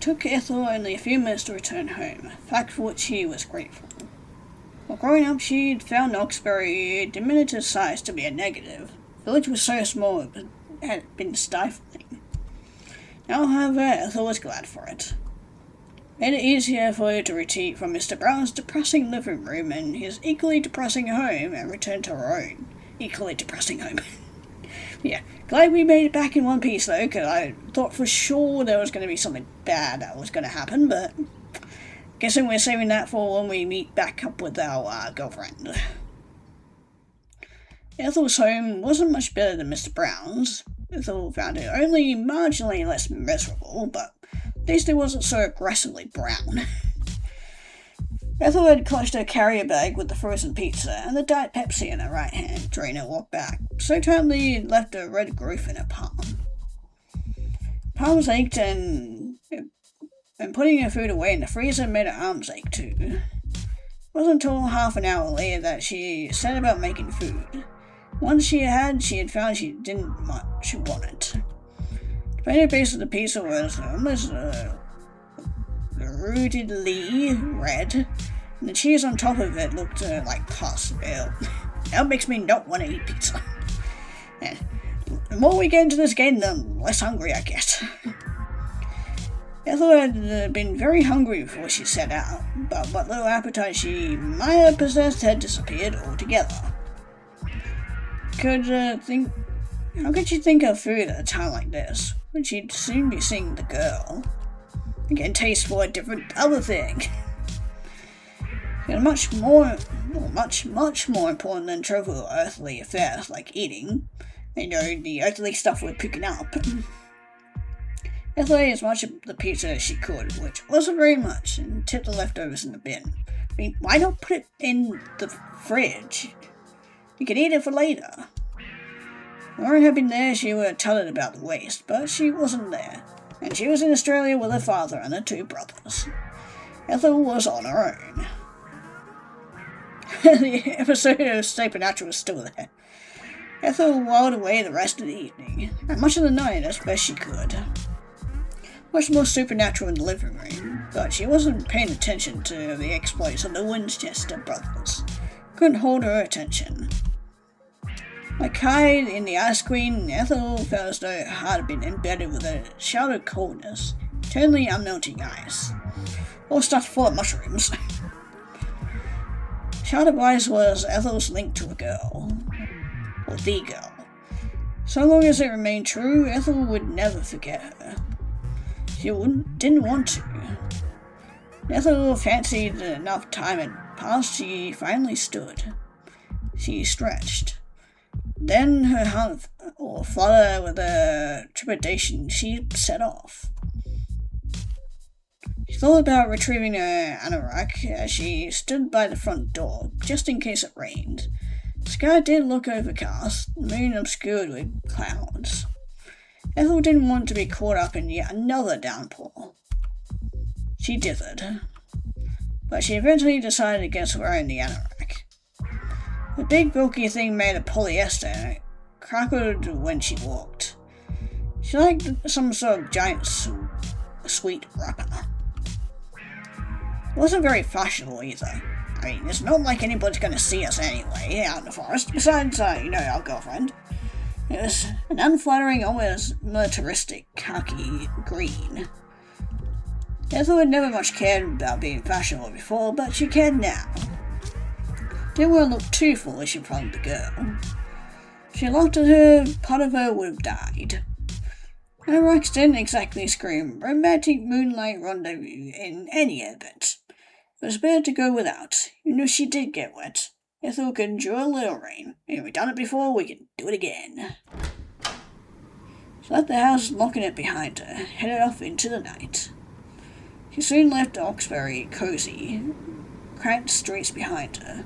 took Ethel only a few minutes to return home, a fact for which he was grateful. While growing up, she'd found Oxbury diminutive size to be a negative. The village was so small it had been stifling. Now, however, Ethel was glad for it. Made it easier for her to retreat from Mr. Brown's depressing living room and his equally depressing home and return to her own equally depressing home. Yeah, glad we made it back in one piece though, because I thought for sure there was going to be something bad that was going to happen, but guessing we're saving that for when we meet back up with our girlfriend. Ethel's home wasn't much better than Mr. Brown's. Ethel found it only marginally less miserable, but at least it wasn't so aggressively brown. Ethel had clutched her carrier bag with the frozen pizza and the Diet Pepsi in her right hand during her walk back, so tightly it left a red groove in her palm. Palms ached and putting her food away in the freezer made her arms ache too. It wasn't until half an hour later that she set about making food. Once she had found she didn't much want it. The tomato base of the pizza was almost rootedly red, and the cheese on top of it looked like pus. That makes me not want to eat pizza. The more we get into this game, the less hungry I get. Ethel had been very hungry before she set out, but what little appetite she might have possessed had disappeared altogether. How could she think of food at a time like this, when she'd soon be seeing the girl? Again, taste for a different other thing. Much more important than trivial earthly affairs like eating. The earthly stuff we're picking up. Ethel ate as much of the pizza as she could, which wasn't very much, and tipped the leftovers in the bin. Why not put it in the fridge? You could eat it for later. If Lauren had been there, she would have told her about the waste, but she wasn't there, and she was in Australia with her father and her two brothers. Ethel was on her own. The episode of Supernatural was still there. Ethel whiled away the rest of the evening, and much of the night as best she could. Much more Supernatural in the living room, but she wasn't paying attention to the exploits of the Winchester brothers. Couldn't hold her attention. Like Hyde in The Ice Queen, Ethel felt as though her heart had been embedded with a shroud of coldness, eternally unmelting ice, all stuffed full of mushrooms. Shroud of Ice was Ethel's link to a girl, or the girl. So long as it remained true, Ethel would never forget her. She didn't want to. Ethel fancied that enough time had passed, she finally stood. She stretched. Then her heart flutter with a trepidation, she set off. She thought about retrieving her anorak as she stood by the front door, just in case it rained. The sky did look overcast, the moon obscured with clouds. Ethel didn't want to be caught up in yet another downpour. She dithered, but she eventually decided against wearing the anorak. The big bulky thing made of polyester and it crackled when she walked. She liked some sort of giant sweet wrapper. It wasn't very fashionable either. It's not like anybody's going to see us anyway out in the forest, besides, our girlfriend. It was an unflattering, almost militaristic khaki green. Ethel had never much cared about being fashionable before, but she cared now. Didn't want to look too foolish in front of the girl. If she looked at her, part of her would have died. Her rocks didn't exactly scream romantic moonlight rendezvous in any event. It was better to go without, even if she did get wet. Ethel could endure a little rain. We've done it before, we can do it again. She left the house, locking it behind her, headed off into the night. She soon left Oxbury cozy, cramped streets behind her,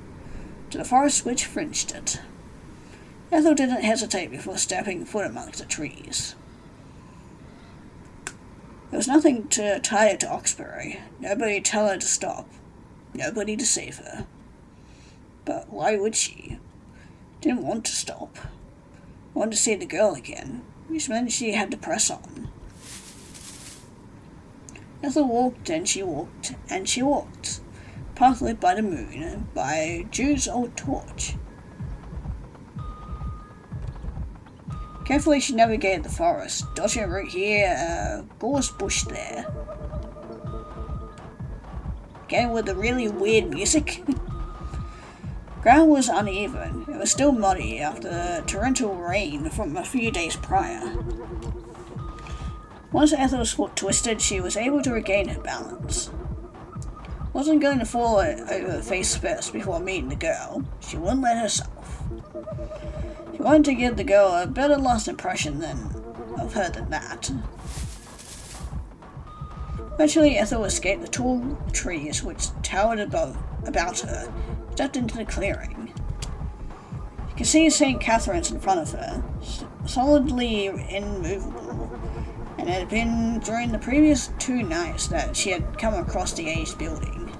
to the forest which fringed it. Ethel didn't hesitate before stepping foot amongst the trees. There was nothing to tie her to Oxbury, nobody to tell her to stop, nobody to save her. But why would she? Didn't want to stop. Wanted to see the girl again, which meant she had to press on. Ethel walked and she walked and she walked, path lit by the moon, by Jude's old torch. Carefully she navigated the forest, dodging a root here, a gorse bush there. Again with the really weird music. Ground was uneven. It was still muddy after the torrential rain from a few days prior. Once Ethel's foot twisted, she was able to regain her balance. Wasn't going to fall over face first before meeting the girl. She wouldn't let herself. She wanted to give the girl a better last impression of her than that. Eventually, Ethel escaped the tall trees which towered about her, stepped into the clearing. She could see St. Catherine's in front of her, solidly immovable, and it had been during the previous 2 nights that she had come across the aged building.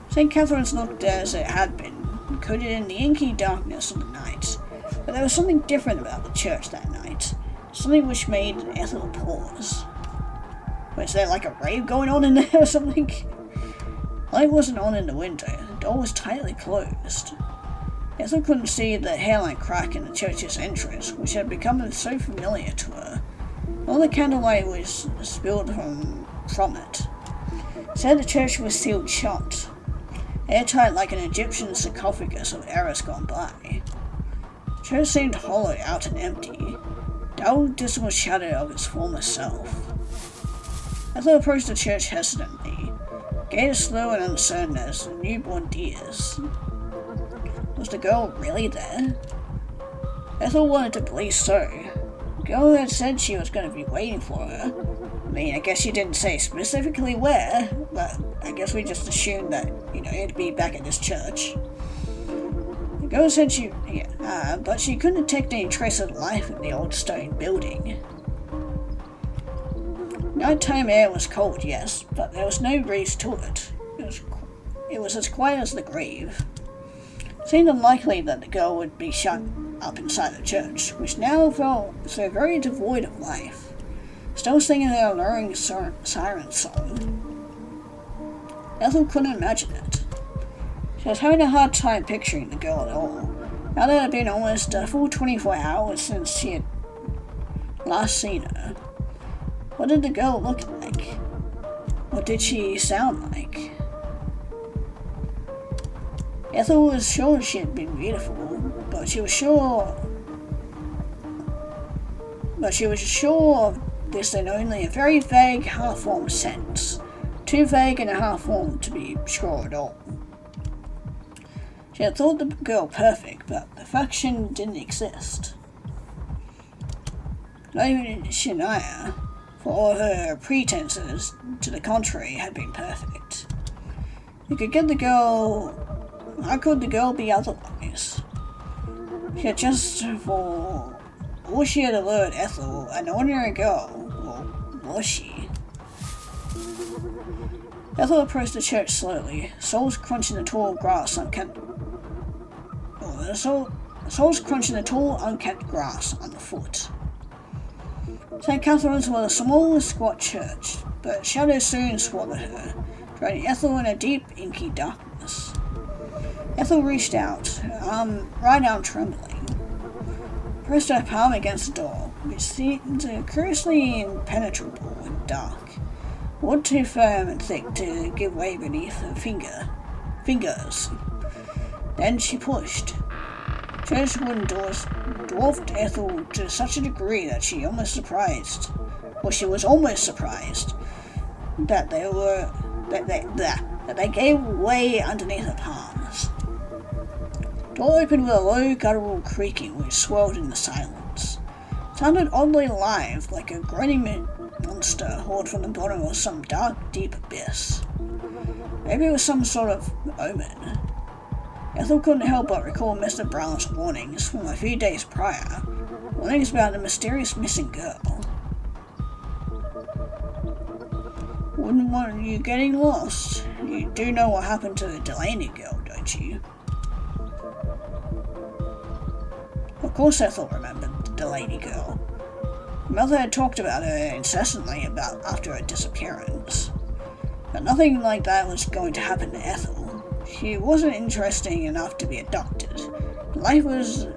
St. Catherine's looked as it had been, coated in the inky darkness of the night, but there was something different about the church that night, something which made Ethel pause. Was there like a rave going on in there or something? Light wasn't on in the window, the door was tightly closed. Ethel couldn't see the hairline crack in the church's entrance, which had become so familiar to her. All the candlelight was spilled from it. Said the church was sealed shut, airtight like an Egyptian sarcophagus of eras gone by. The church seemed hollow out and empty, dull dismal shadow of its former self. Ethel approached the church hesitantly, gait as slow and uncertain as a newborn deer's. Was the girl really there? Ethel wanted to believe so. The girl had said she was going to be waiting for her. I mean, I guess she didn't say specifically where, but I guess we just assumed that, it'd be back at this church. The girl said but she couldn't detect any trace of life in the old stone building. Nighttime air was cold, yes, but there was no breeze to it. It was as quiet as the grave. It seemed unlikely that the girl would be shut up inside the church, which now felt so very devoid of life, still singing her alluring siren song. Ethel couldn't imagine it. She was having a hard time picturing the girl at all. Now that it had been almost a full 24 hours since she had last seen her. What did the girl look like? What did she sound like? Ethel was sure she had been beautiful, but she was sure of this in only a very vague, half-formed sense. Too vague and half-formed to be sure at all. She had thought the girl perfect, but perfection didn't exist. Not even Shania, for all her pretenses to the contrary, had been perfect. How could the girl be otherwise? She had she had allured Ethel, an ordinary girl, or was she? Ethel approached the church slowly, soles crunching the tall unkempt grass underfoot. St. Catherine's was a small, squat church, but shadow soon swallowed her, drowning Ethel in a deep, inky darkness. Ethel reached out, her right arm trembling, pressed her palm against the door, which seemed curiously impenetrable and dark, wood too firm and thick to give way beneath her fingers. Then she pushed. Church wooden doors dwarfed Ethel to such a degree that she was almost surprised that they gave way underneath her palms. The door opened with a low, guttural creaking which swirled in the silence. It sounded oddly alive, like a groaning monster hauled from the bottom of some dark, deep abyss. Maybe it was some sort of omen. Ethel couldn't help but recall Mr. Brown's warnings from a few days prior, warnings about the mysterious missing girl. Wouldn't want you getting lost. You do know what happened to the Delaney girl, don't you? Of course Ethel remembered the Delaney girl. Mother had talked about her incessantly after her disappearance. But nothing like that was going to happen to Ethel. She wasn't interesting enough to be adopted. Life was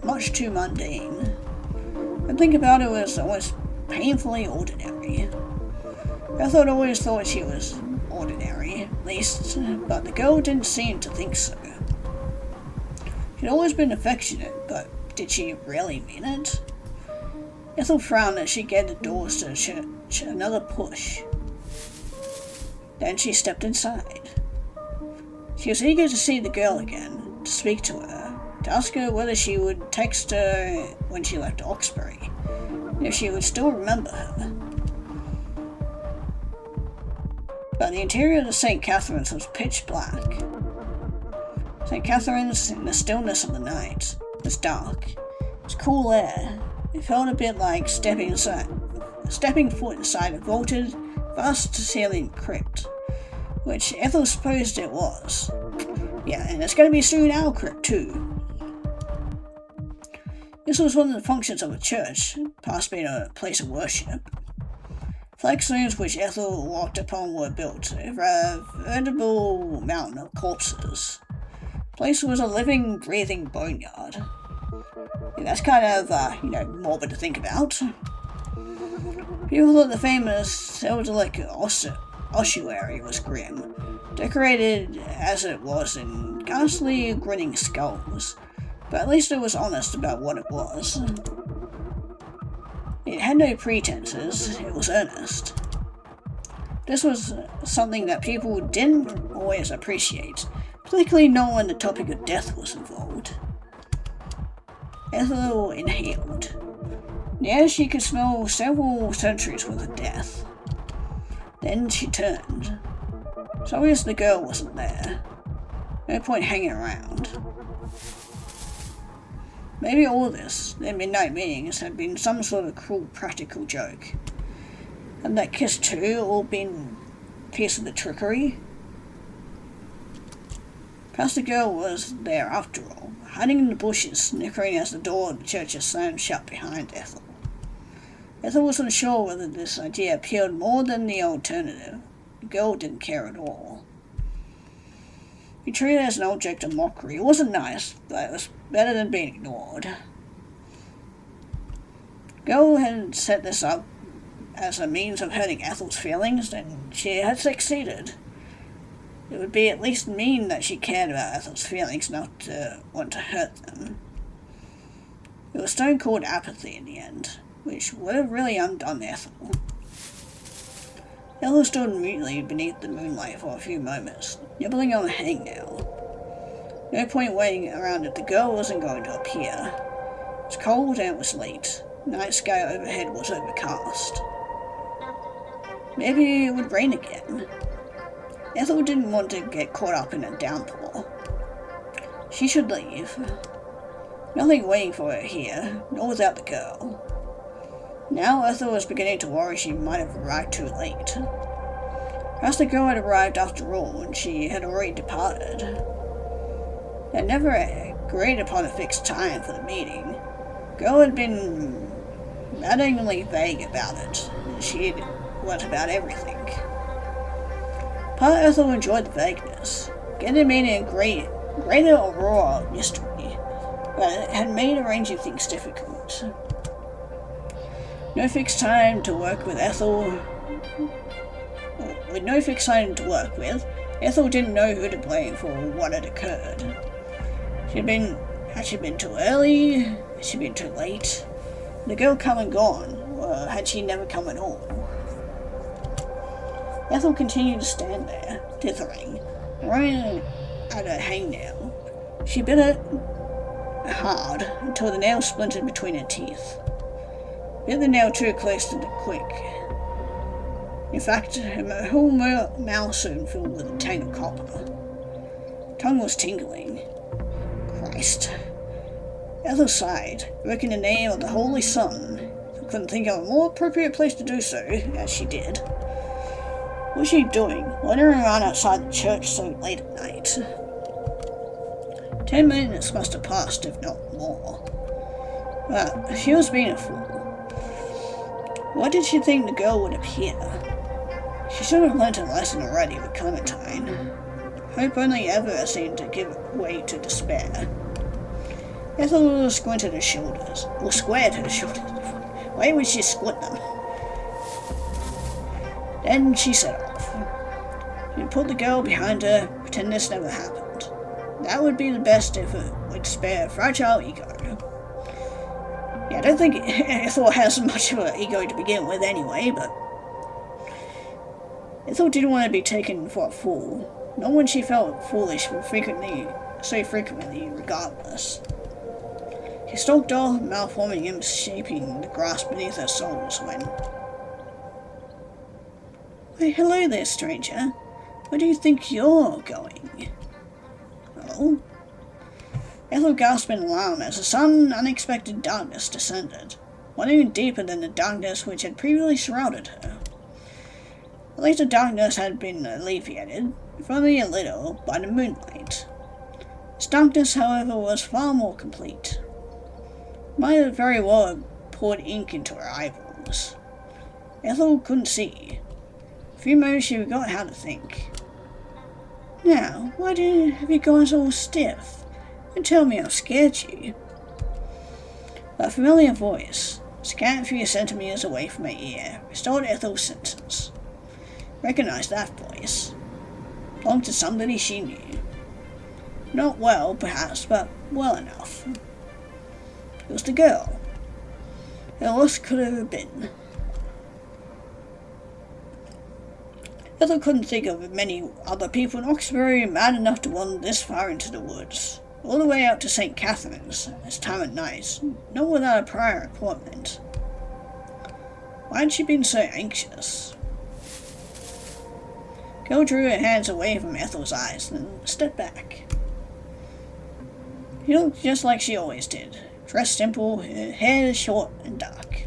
much too mundane. And think about it was almost painfully ordinary. Ethel had always thought she was ordinary, at least, but the girl didn't seem to think so. She'd always been affectionate, but did she really mean it? Ethel frowned as she gave the doors to the church another push. Then she stepped inside. She was eager to see the girl again, to speak to her, to ask her whether she would text her when she left Oxbury, and if she would still remember her. But the interior of the St. Catherine's was pitch black. St. Catherine's, in the stillness of the night, was dark. It was cool air. It felt a bit like stepping foot inside a vaulted, vast-ceiling crypt, which Ethel supposed it was. Yeah, and it's going to be soon our crypt too. This was one of the functions of a church, past being a place of worship. Flagstones which Ethel walked upon were built over a veritable mountain of corpses. The place was a living, breathing boneyard. Yeah, that's kind of, morbid to think about. People thought the famous Seldelik ossuary was grim, decorated as it was in ghastly, grinning skulls, but at least it was honest about what it was. It had no pretenses, it was earnest. This was something that people didn't always appreciate, particularly not when the topic of death was involved. Ethel inhaled. Now she could smell several centuries worth of death. Then she turned. It's obvious the girl wasn't there. No point hanging around. Maybe all this, their midnight meetings, had been some sort of cruel practical joke. Had that kiss too all been a piece of the trickery? Perhaps the girl was there after all, hiding in the bushes, snickering as the door of the church slammed shut behind Ethel. Ethel wasn't sure whether this idea appealed more than the alternative. The girl didn't care at all. Be treated as an object of mockery. It wasn't nice, but it was better than being ignored. The girl had set this up as a means of hurting Ethel's feelings, and she had succeeded. It would be at least mean that she cared about Ethel's feelings, not to want to hurt them. It was stone-cold apathy in the end, which would have really undone Ethel. Ethel stood mutely beneath the moonlight for a few moments, nibbling on a hangnail. No point waiting around if the girl wasn't going to appear. It was cold and it was late. The night sky overhead was overcast. Maybe it would rain again. Ethel didn't want to get caught up in a downpour. She should leave. Nothing waiting for her here, nor without the girl. Now Ethel was beginning to worry she might have arrived too late. Perhaps the girl had arrived after all, and she had already departed. They had never agreed upon a fixed time for the meeting. The girl had been maddeningly vague about it, and she was about everything. Part of Ethel enjoyed the vagueness, getting the meaning a greater aurora of mystery, but it had made arranging things difficult. No fixed time to work with Ethel. With no fixed time to work with, Ethel didn't know who to blame for what had occurred. Had she been too early? Had she been too late? Had the girl come and gone, or had she never come at all? Ethel continued to stand there, dithering, running at her hangnail. She bit it hard until the nail splintered between her teeth. Bit the nail too close to the quick. In fact, her whole mouth soon filled with a tang of copper. Tongue was tingling. Christ. Ethel sighed, evoking the name of the Holy Sun. Couldn't think of a more appropriate place to do so, as she did. What was she doing, wandering around outside the church so late at night? 10 minutes must have passed, if not more. But she was being a fool. Why did she think the girl would appear? She should have learnt a lesson already with Clementine. Hope only ever seemed to give way to despair. Ethel squinted her shoulders, or squared her shoulders. Why would she squint them? Then she set off. She put the girl behind her, pretend this never happened. That would be the best if it would spare a fragile ego. Yeah, I don't think Ethel has much of an ego to begin with anyway, but Ethel didn't want to be taken for a fool, not when she felt foolish so frequently regardless. She stalked off, malforming and shaping the grass beneath her soles when... Why, hello there, stranger. Where do you think you're going? Oh? Ethel gasped in alarm as a sudden, unexpected darkness descended, one even deeper than the darkness which had previously shrouded her. At least the darkness had been alleviated, if only a little, by the moonlight. This darkness, however, was far more complete. Might have very well have poured ink into her eyeballs. Ethel couldn't see. For a few moments she forgot how to think. Now, why have you gone so stiff? And tell me I've scared you. A familiar voice, scant a few centimeters away from her ear, restored Ethel's senses. Recognized that voice. Belonged to somebody she knew. Not well, perhaps, but well enough. It was the girl. Who else could it have been? Ethel couldn't think of many other people in Oxbury mad enough to wander this far into the woods, all the way out to St. Catherine's, this time at night, not without a prior appointment. Why had she been so anxious? Girl drew her hands away from Ethel's eyes, then stepped back. She looked just like she always did, dressed simple, her hair short and dark.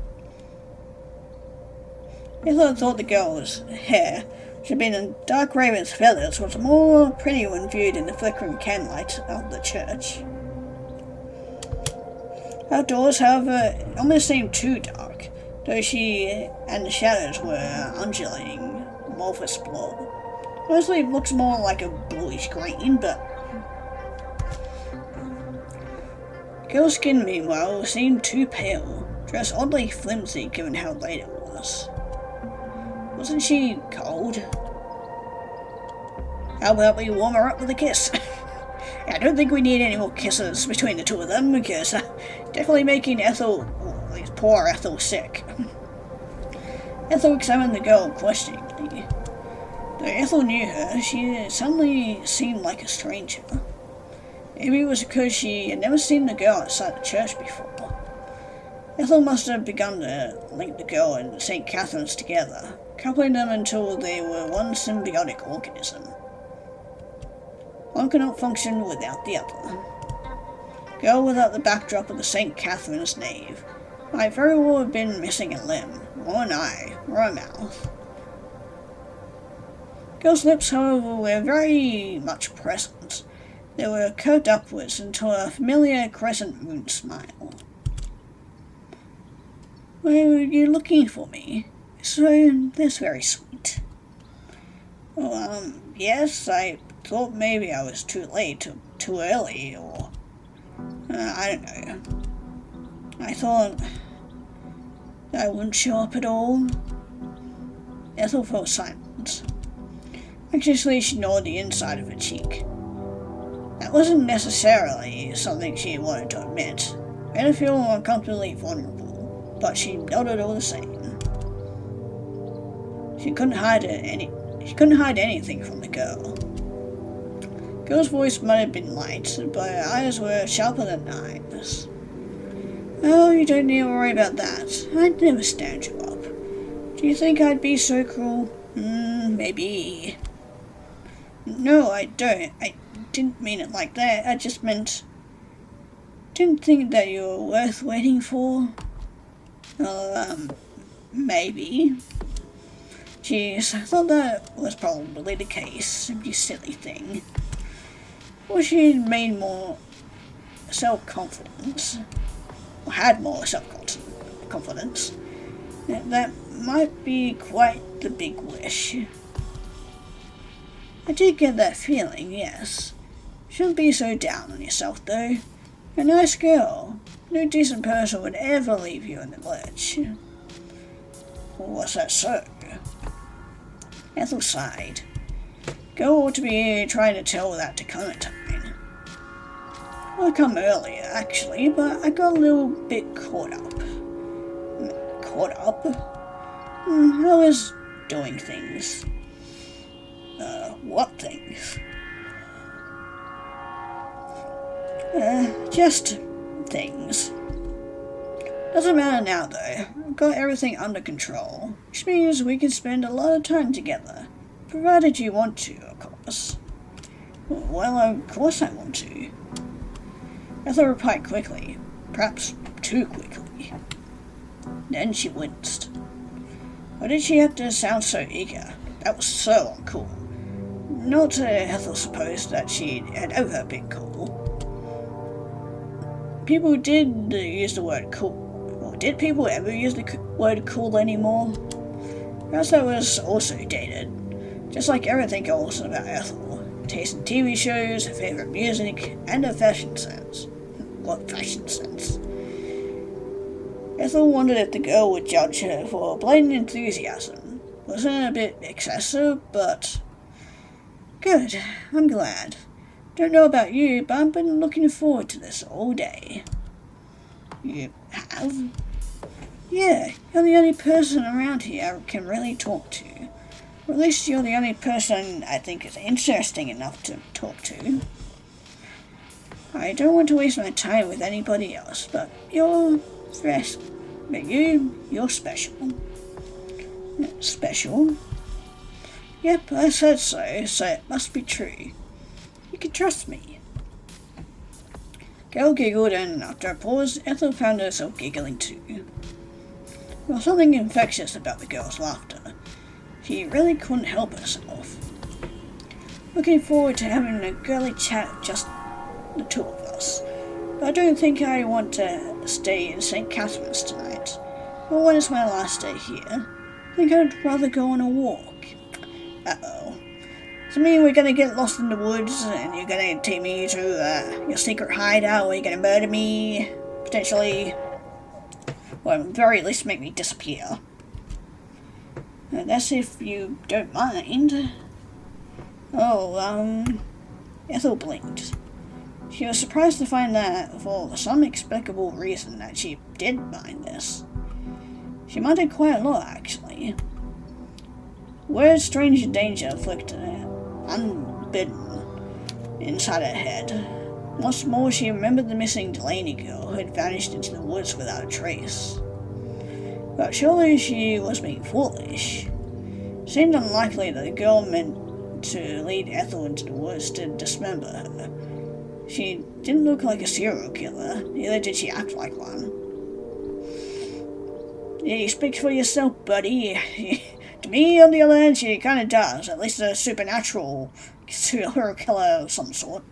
Ethel thought the girl's hair, which had been in dark raven's feathers, was more pretty when viewed in the flickering candlelight of the church. Outdoors, however, it almost seemed too dark, though she and the shadows were undulating, amorphous blue. Mostly it looks more like a bluish green, but... Girl's skin, meanwhile, seemed too pale, dressed oddly flimsy given how late it was. Wasn't she cold? How about we warm her up with a kiss? I don't think we need any more kisses between the two of them, because definitely making Ethel, or at least poor Ethel, sick. Ethel examined the girl questioningly. Though Ethel knew her, she suddenly seemed like a stranger. Maybe it was because she had never seen the girl outside the church before. Ethel must have begun to link the girl and St. Catherine's together, coupling them until they were one symbiotic organism. One cannot function without the other. Girl without the backdrop of the St. Catherine's nave might very well have been missing a limb, or an eye, or a mouth. Girl's lips, however, were very much present. They were curved upwards into a familiar crescent moon smile. Were you looking for me? So, that's very sweet. Yes, I thought maybe I was too late, too early, or... I don't know. I thought I wouldn't show up at all. Ethel felt silent. Anxiously, she gnawed the inside of her cheek. That wasn't necessarily something she wanted to admit. It made her feel uncomfortably vulnerable, but she nodded all the same. She couldn't hide anything from the girl. The girl's voice might have been light, but her eyes were sharper than knives. Oh, you don't need to worry about that. I'd never stand you up. Do you think I'd be so cruel? Maybe. No, I don't. I didn't mean it like that. I just meant... Didn't think that you were worth waiting for. Maybe. Jeez, I thought that was probably the case. You silly thing. Wish you'd made more self-confidence. Or had more self-confidence. That might be quite the big wish. I did get that feeling, yes. Shouldn't be so down on yourself, though. You're a nice girl. No decent person would ever leave you in the lurch. Was that so? Ethel sighed. Girl ought to be trying to tell that to Clementine. I'll come earlier, actually, but I got a little bit caught up. Caught up? I was doing things. What things? Just things. Doesn't matter now, though. I've got everything under control, which means we can spend a lot of time together. Provided you want to, of course. Well, of course I want to. Ethel replied quickly, perhaps too quickly. Then she winced. Why did she have to sound so eager? That was so uncool. Not Ethel supposed that she had ever been cool. People did use the word cool. Or did people ever use the word cool anymore? Perhaps that was also dated. Just like everything else about Ethel. Taste in TV shows, her favourite music, and her fashion sense. What fashion sense? Ethel wondered if the girl would judge her for blatant enthusiasm. Wasn't it a bit excessive, but... Good, I'm glad. Don't know about you, but I've been looking forward to this all day. You have? Yeah, you're the only person around here I can really talk to. Or at least you're the only person I think is interesting enough to talk to. I don't want to waste my time with anybody else, but you're fresh. But you're special. Special? Yep, I said so, so it must be true. You can trust me. Girl giggled, and after a pause, Ethel found herself giggling too. There was something infectious about the girl's laughter. She really couldn't help herself. Looking forward to having a girly chat, just the two of us. But I don't think I want to stay in St. Catherine's tonight. Well, when it's my last day here, I think I'd rather go on a walk. Uh-oh. Does it mean we're gonna get lost in the woods and you're gonna take me to your secret hideout where you're gonna murder me? Potentially. Or at the very least make me disappear. That's if you don't mind. Oh, Ethel blinked. She was surprised to find that, for some inexplicable reason, that she did mind this. She minded quite a lot, actually. Word strange danger flicked unbidden inside her head. Once more, she remembered the missing Delaney girl who had vanished into the woods without a trace. But surely she was being foolish. It seemed unlikely that the girl meant to lead Ethel into the woods to dismember her. She didn't look like a serial killer, neither did she act like one. You speak for yourself, buddy. To me, on the other hand, she kinda does. At least a supernatural serial killer of some sort.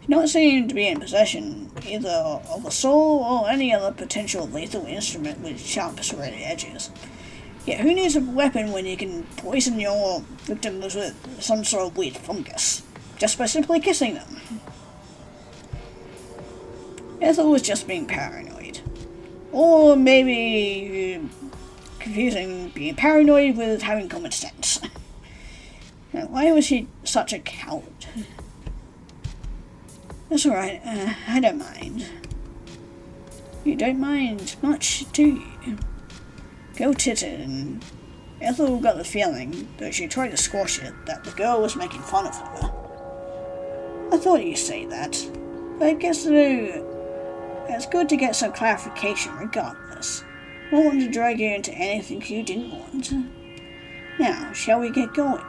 She not seem to be in possession either of a soul or any other potential lethal instrument with sharp serrated edges. Yet who needs a weapon when you can poison your victims with some sort of weird fungus, just by simply kissing them? Ethel was just being paranoid. Or maybe confusing being paranoid with having common sense. Why was she such a coward? That's alright, I don't mind. You don't mind much, do you? Girl tittered, and Ethel got the feeling, though she tried to squash it, that the girl was making fun of her. I thought you'd say that, but I guess it's good to get some clarification regardless. I don't want to drag you into anything you didn't want. Now, shall we get going?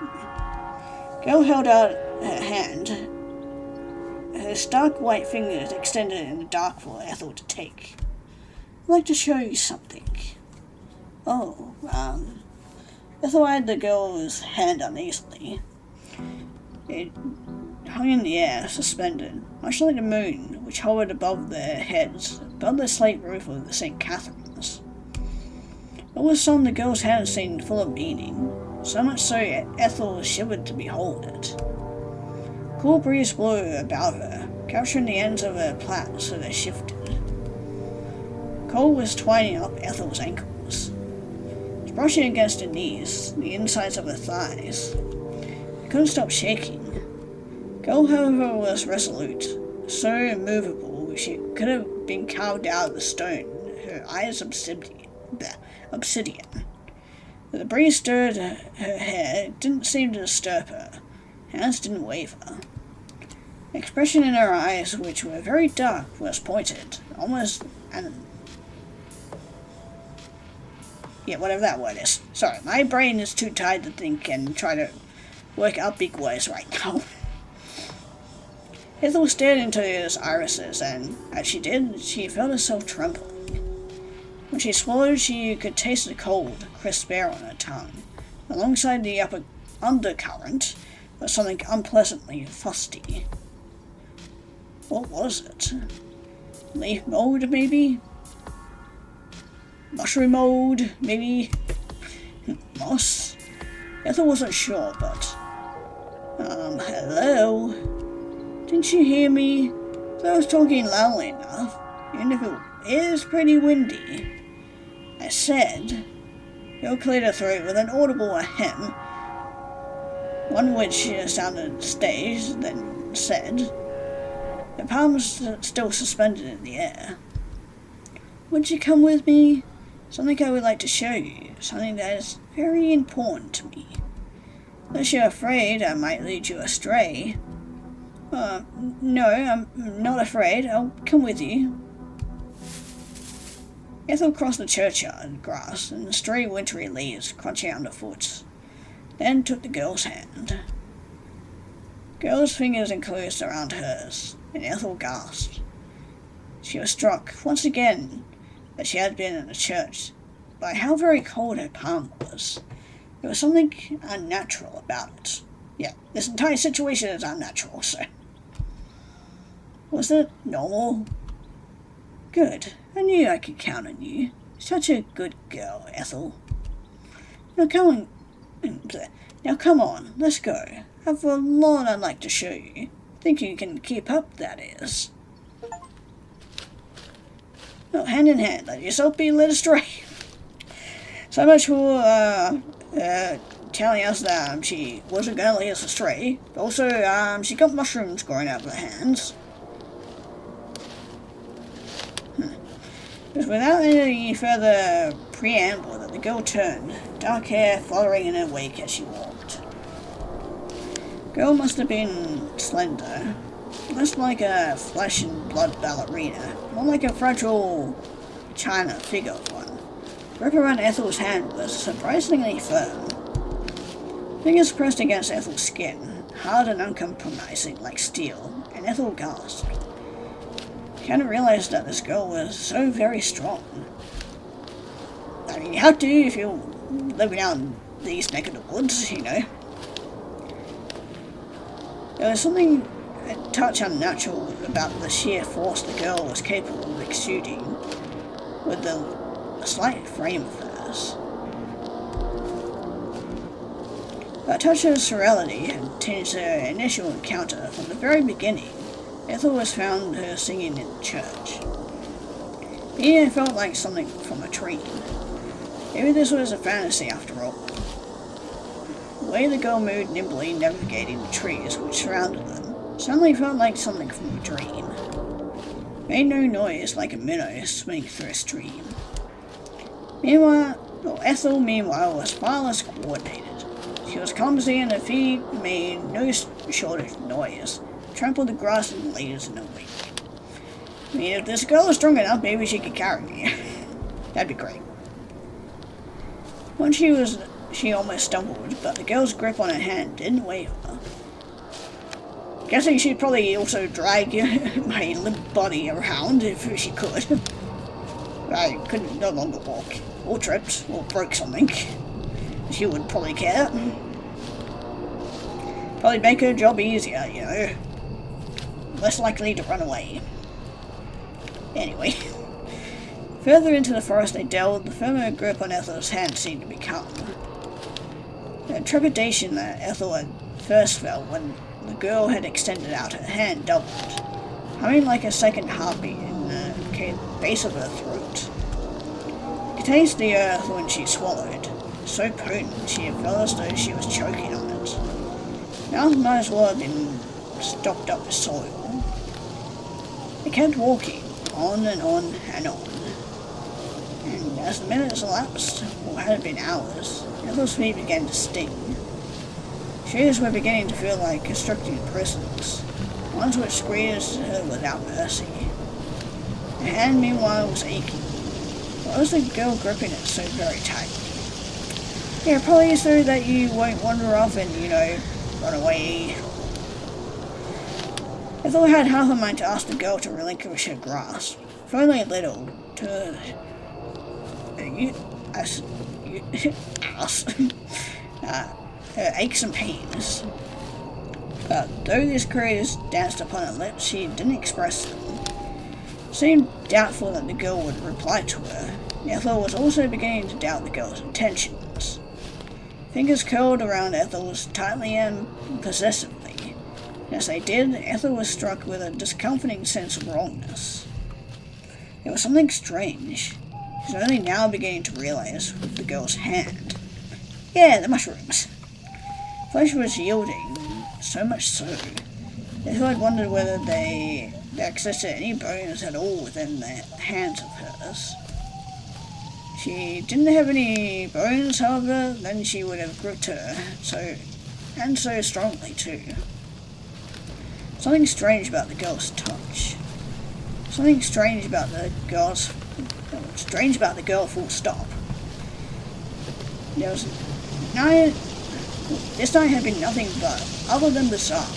Girl held out her hand, her stark white fingers extended in the dark for Ethel to take. I'd like to show you something. Oh, Ethel eyed the girl's hand uneasily. It hung in the air, suspended, much like the moon, which hovered above their heads, above the slate roof of the St. Catherine's. All of a sudden the girl's hand seemed full of meaning, so much so Ethel shivered to behold it. A cool breeze blew about her, capturing the ends of her plait so they shifted. Cole was twining up Ethel's ankles. He was brushing against her knees, the insides of her thighs. He couldn't stop shaking. Cole, however, was resolute, so immovable she could have been carved out of the stone, her eyes obsidian. The breeze stirred her hair, it didn't seem to disturb her. Hands didn't waver. The expression in her eyes, which were very dark, was pointed, almost yeah, whatever that word is. Sorry, my brain is too tired to think and try to work out big words right now. Ethel stared into his irises, and as she did, she felt herself trembling. When she swallowed, she could taste the cold, crisp air on her tongue. Alongside the undercurrent was something unpleasantly fusty. What was it? Leaf mold, maybe? Mushroom mold, maybe? Moss? Ethel wasn't sure, but... hello? Didn't you hear me? So I was talking loudly enough, even if it is pretty windy. I said... Bill cleared her throat with an audible ahem, one which sounded staged, then said, her palms still suspended in the air. Would you come with me? Something I would like to show you, something that is very important to me. Unless you're afraid I might lead you astray. No, I'm not afraid. I'll come with you. Ethel crossed the churchyard grass and the stray wintry leaves crunching underfoot, then took the girl's hand. The girl's fingers enclosed around hers, and Ethel gasped. She was struck, once again, that she had been in the church, by how very cold her palm was. There was something unnatural about it. Yeah, this entire situation is unnatural, so... Was it normal? Good. I knew I could count on you. Such a good girl, Ethel. Now come on, let's go. I've a lot I'd like to show you. Think you can keep up, that is. Well, hand in hand, let yourself be led astray. So much for telling us that she wasn't going to lead us astray. But also, she got mushrooms growing out of her hands. It was without any further preamble that the girl turned, dark hair fluttering in her wake as she walked. The girl must have been slender, less like a flesh and blood ballerina, more like a fragile china figure of one. The grip around Ethel's hand was surprisingly firm. Fingers pressed against Ethel's skin, hard and uncompromising like steel, and Ethel gasped. I hadn't realized that this girl was so very strong. I mean, you have to if you're living out in these neck of the woods, you know. There was something a touch unnatural about the sheer force the girl was capable of exuding with the slight frame of hers. That touch of serenity had tinged her initial encounter from the very beginning. Ethel was found her singing in church. It felt like something from a dream. Maybe this was a fantasy after all. The way the girl moved nimbly navigating the trees which surrounded them suddenly felt like something from a dream. It made no noise like a minnow swimming through a stream. Ethel, meanwhile, was far less coordinated. She was clumsy and her feet made no shortage of noise. Trampled the grass and leaves in her wake. I mean, if this girl is strong enough, maybe she could carry me. That'd be great. Once she almost stumbled, but the girl's grip on her hand didn't waver. Guessing she'd probably also drag my limp body around if she could. I could no longer walk, or tripped, or broke something. She would probably care. Probably make her job easier, you know. Less likely to run away. Anyway, Further into the forest they delved, the firmer grip on Ethel's hand seemed to become. The trepidation that Ethel had first felt when the girl had extended out her hand doubled, humming like a second heartbeat in the base of her throat. She could taste the earth when she swallowed, so potent she had felt as though she was choking on it. Mouth might as well have been stopped up with soil. They kept walking, on and on and on. And as the minutes elapsed, or had it been hours, Ethel's feet began to sting. Shoes were beginning to feel like constricting prisons, ones which squeezed her without mercy. Her hand, meanwhile, was aching. Why was the girl gripping it so very tightly? Yeah, probably so that you won't wander off and, run away. Ethel had half a mind to ask the girl to relinquish her grasp, if only a little, to her aches and pains. But though these queries danced upon her lips, she didn't express them. It seemed doubtful that the girl would reply to her. Ethel was also beginning to doubt the girl's intentions. Fingers curled around Ethel's tightly and possessively. As they did, Ethel was struck with a discomforting sense of wrongness. There was something strange. She was only now beginning to realize with the girl's hand. Yeah, the mushrooms. Flesh was yielding, so much so. Ethel had wondered whether they existed any bones at all within the hands of hers. She didn't have any bones, however, then she would have gripped her, so strongly too. Something strange about the girl's touch. Something strange about the girl, full stop. This night had been nothing but, other than bizarre.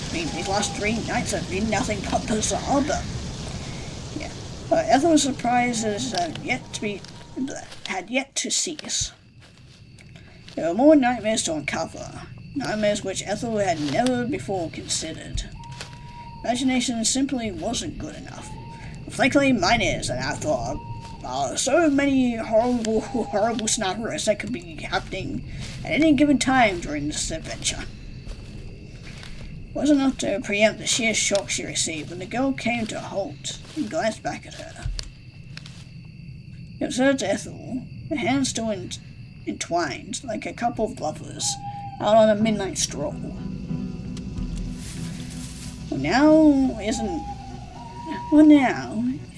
I mean, these last 3 nights have been nothing but bizarre, but yeah. Ethel's surprises had yet to cease. There were more nightmares to uncover, nightmares which Ethel had never before considered. Imagination simply wasn't good enough. Frankly, mine is, and I thought, so many horrible scenarios that could be happening at any given time during this adventure. It wasn't enough to preempt the sheer shock she received when the girl came to a halt and glanced back at her. It observed Ethel, her hands still entwined like a couple of lovers out on a midnight stroll. Well now,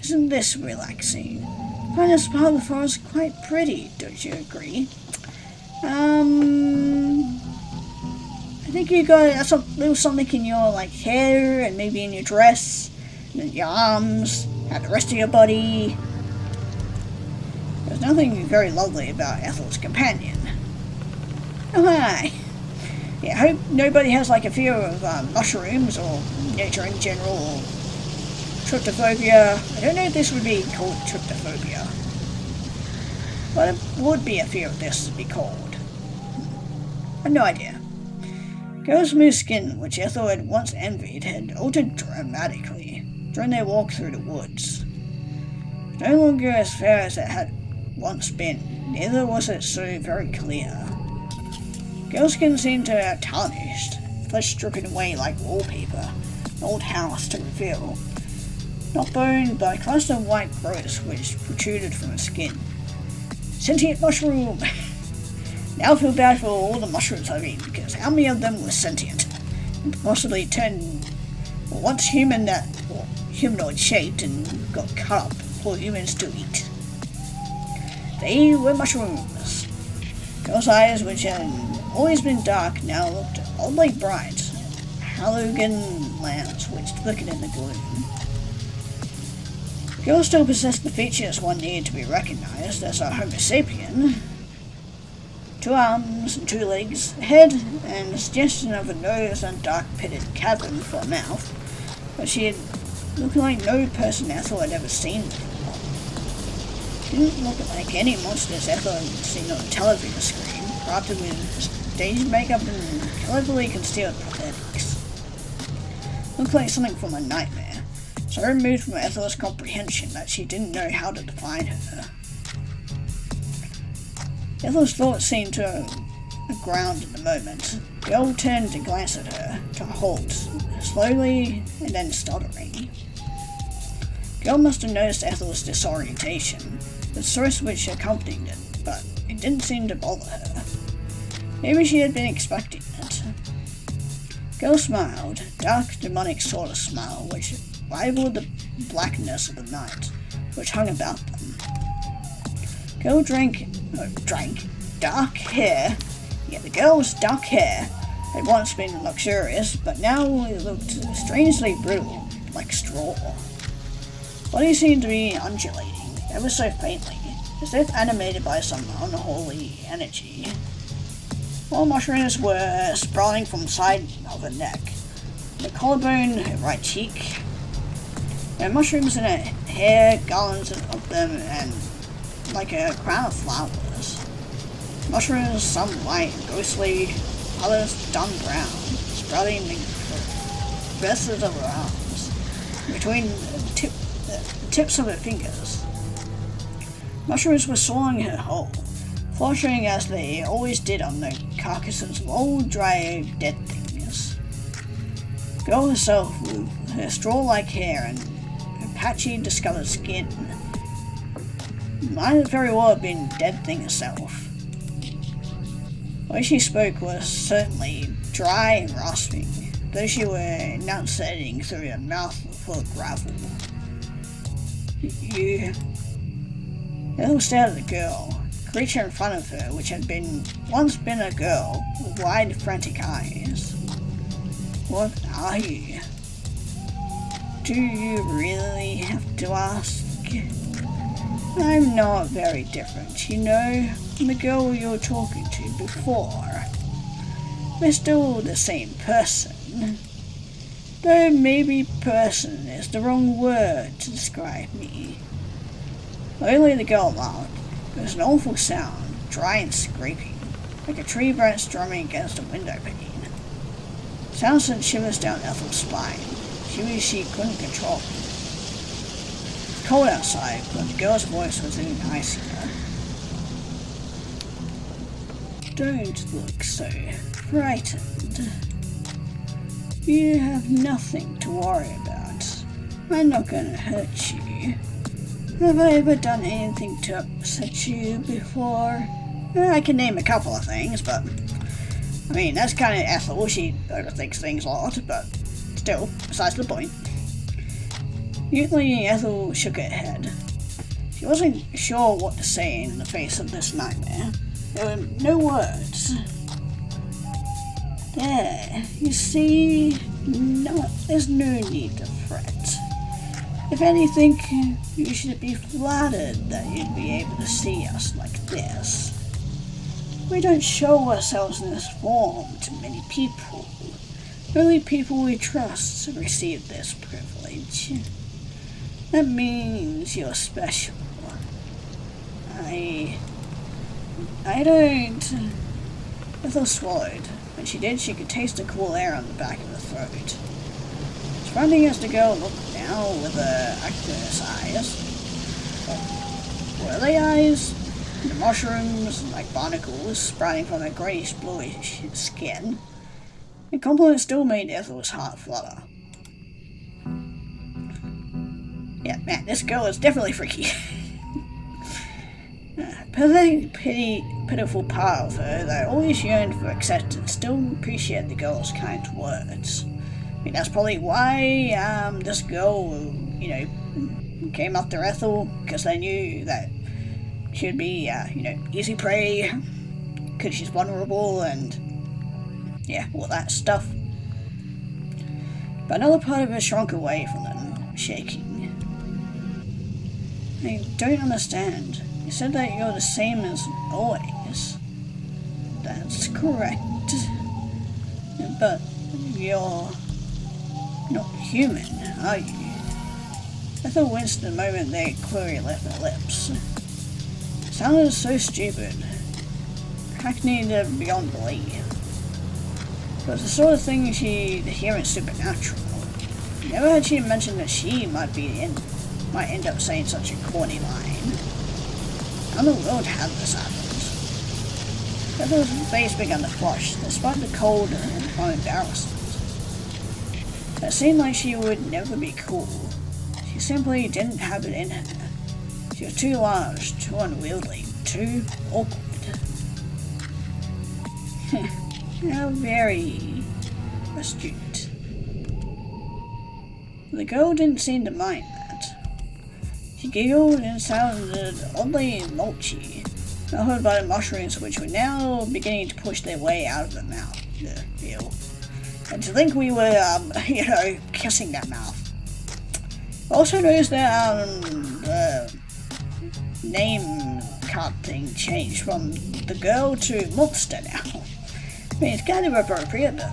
isn't this relaxing? I find this part of the forest quite pretty, don't you agree? I think you got a little something in your hair and maybe in your dress, and your arms, and the rest of your body. There's nothing very lovely about Ethel's companion. Oh hi. Yeah, I hope nobody has a fear of mushrooms or nature in general or tryptophobia. I don't know if this would be called tryptophobia, but it would be a fear of this to be called. I have no idea. Girl's smooth skin, which Ethel had once envied, had altered dramatically during their walk through the woods. It was no longer as fair as it had once been, neither was it so very clear. Girl's skin seemed to have tarnished, flesh stripping away like wallpaper, an old house to reveal. Not bone, but a cluster of white growths which protruded from her skin. Sentient mushroom! Now I feel bad for all the mushrooms I've eaten, because how many of them were sentient? And possibly once humanoid shaped and got cut up for humans to eat. They were mushrooms. Girl's eyes, which had always been dark, now looked oddly bright. Halogen lamps which flickered in the gloom. Girl still possessed the features one needed to be recognized as a Homo sapien. 2 arms and 2 legs, a head, and a suggestion of a nose and dark pitted cavern for a mouth, but she had looked like no person Ethel had ever seen before. She didn't look like any monsters Ethel had seen on the television screen, crafted with stage makeup and cleverly concealed prosthetics. Looked like something from a nightmare. so removed from Ethel's comprehension that she didn't know how to define her. Ethel's thoughts seemed to ground in the moment. The girl turned to glance at her, to a halt, slowly and then stuttering. The girl must have noticed Ethel's disorientation, the source which accompanied it, but it didn't seem to bother her. Maybe she had been expecting it. The girl smiled, a dark, demonic sort of smile which rivaled the blackness of the night which hung about them. The girl drank dark hair. Yeah, the girl's dark hair had once been luxurious, but now it looked strangely brittle, like straw. Body seemed to be undulating, ever so faintly, as if animated by some unholy energy. While mushrooms were sprouting from the side of her neck, the collarbone, her right cheek. There were mushrooms in her hair, garlands of them, and like a crown of flowers. Mushrooms, some white and ghostly, others dun brown, sprouting in the crevices of her arms, between the tips of her fingers. Mushrooms were swallowing her whole, fluttering as they always did on the carcasses of old, dry, dead things. The girl herself, with her straw-like hair and her patchy, discolored skin, might very well have been a dead thing herself. The way she spoke was certainly dry and rasping, though she were enunciating through a mouth full of gravel. Ethel stared at the girl, the creature in front of her, which had once been a girl with wide, frantic eyes. What are you? Do you really have to ask? I'm not very different, you know, from the girl you were talking to before. We're still the same person. Though maybe person is the wrong word to describe me. Only the girl laughed. It was an awful sound, dry and scraping, like a tree branch drumming against a window pane. The sound sent shivers down Ethel's spine, shivers she couldn't control. It was cold outside, but the girl's voice was even icier. Don't look so frightened. You have nothing to worry about. I'm not gonna hurt you. Have I ever done anything to upset you before? I can name a couple of things, but I mean, that's kind of Ethel. She overthinks things a lot, but still, besides the point. Mutely, Ethel shook her head. She wasn't sure what to say in the face of this nightmare. There were no words. There, you see, there's no need to fret. If anything, you should be flattered that you'd be able to see us like this. We don't show ourselves in this form to many people. Only people we trust receive this privilege. That means you're special. I don't... Ethel swallowed. When she did, she could taste the cool air on the back of her throat. Surrounding as the girl looked now with her aqueous eyes. But were they eyes? The mushrooms, like barnacles, sprouting from her greyish-bluish skin. The compliment still made Ethel's heart flutter. Yeah, man, this girl is definitely freaky. Pitiful part of her that always yearned for acceptance still appreciated the girl's kind words. I mean, that's probably why this girl, came after Ethel, because they knew that she would be, easy prey, because she's vulnerable, and, yeah, all that stuff. But another part of her shrunk away from them, shaking. I don't understand. You said that you're the same as always. That's correct. But you're not human, are you? Ethel winced the moment they clearly left her lips. It sounded so stupid. Hackneyed beyond belief. It was the sort of thing she'd hear in Supernatural. Never had she mentioned that she might end up saying such a corny line. How in the world had this happened? Ethel's face began to flush, despite the cold and embarrassment. It seemed like she would never be cool. She simply didn't have it in her. She was too large, too unwieldy, too awkward. How very astute. The girl didn't seem to mind that. She giggled and sounded oddly mulchy, melted by the mushrooms which were now beginning to push their way out of her mouth. Ew. And to think we were, kissing that mouth. Also noticed that, the name card thing changed from the girl to monster now. I mean, it's kind of appropriate, but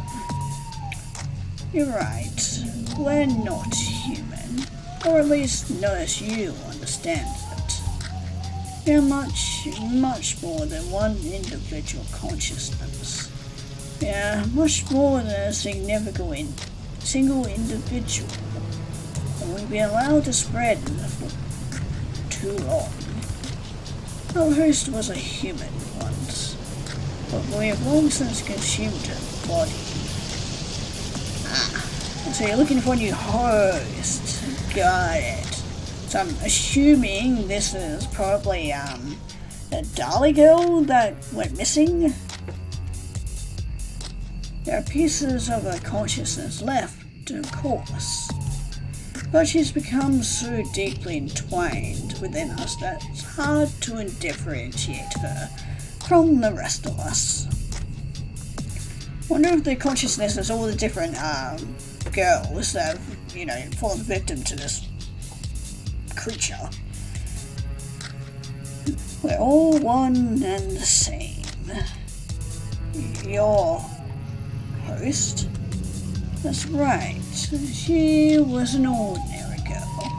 you're right. We're not human. Or at least not as you understand it. We're much, much more than one individual consciousness. Yeah, much more than a single individual. And we've been allowed to spread for too long. Our host was a human once, but we have long since consumed her body. So you're looking for a new host. Got it. So I'm assuming this is probably the Dolly girl that went missing. There are pieces of her consciousness left, of course. But she's become so deeply entwined within us that it's hard to differentiate her from the rest of us. Wonder if the consciousness is all the different girls that have, fallen victim to this creature. We're all one and the same. Your host? That's right. She was an ordinary girl.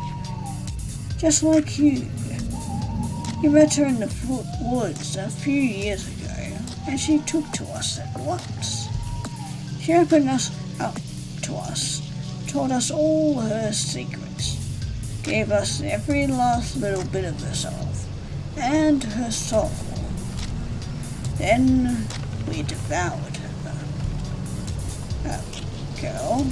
Just like you. You met her in the woods a few years ago, and she took to us at once. She opened us up to us, taught us all her secrets, gave us every last little bit of herself, and her soul. Then we devoured her. Girl?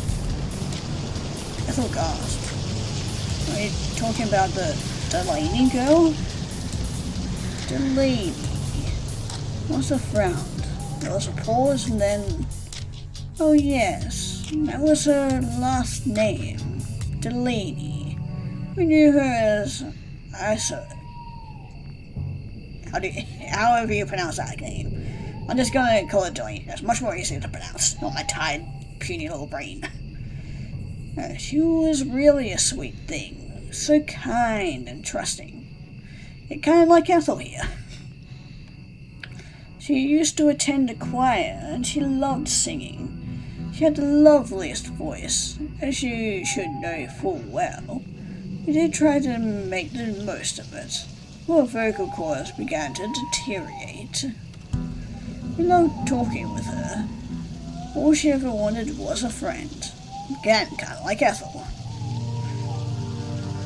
Ethel gasped. Are you talking about the Delaney girl? Delaney. Martha frowned. There was a pause and then... Oh yes, that was her last name. Delaney. We knew her as Isa. However you pronounce that name. I'm just gonna call it Delaney. That's much more easier to pronounce. Not my tired, puny little brain. She was really a sweet thing. So kind and trusting. Kind of like Ethel here. She used to attend a choir and she loved singing. She had the loveliest voice, as you should know full well. We did try to make the most of it. Her vocal cords began to deteriorate. We loved talking with her. All she ever wanted was a friend. Again, kind of like Ethel.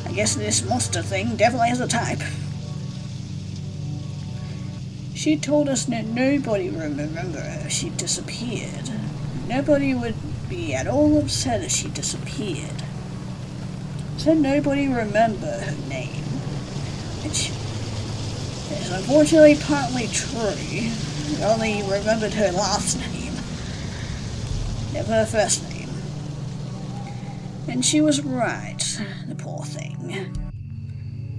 I guess this monster thing definitely has a type. She told us that nobody would remember her if she disappeared. Nobody would be at all upset if she disappeared. Said nobody remember her name. Which is unfortunately partly true. We only remembered her last name. Never her first name. And she was right, the poor thing.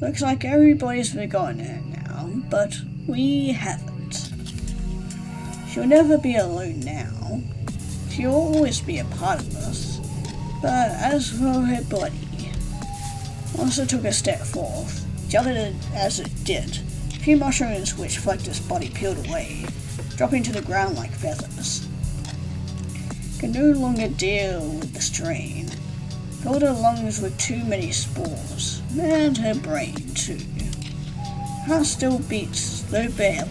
Looks like everybody's forgotten her now, but we haven't. She'll never be alone now. She'll always be a part of us. But as for her body, Monster took a step forth, jutted as it did. A few mushrooms which flecked its body peeled away, dropping to the ground like feathers. Could no longer deal with the strain. Filled her lungs with too many spores, and her brain too. Heart still beats, though barely.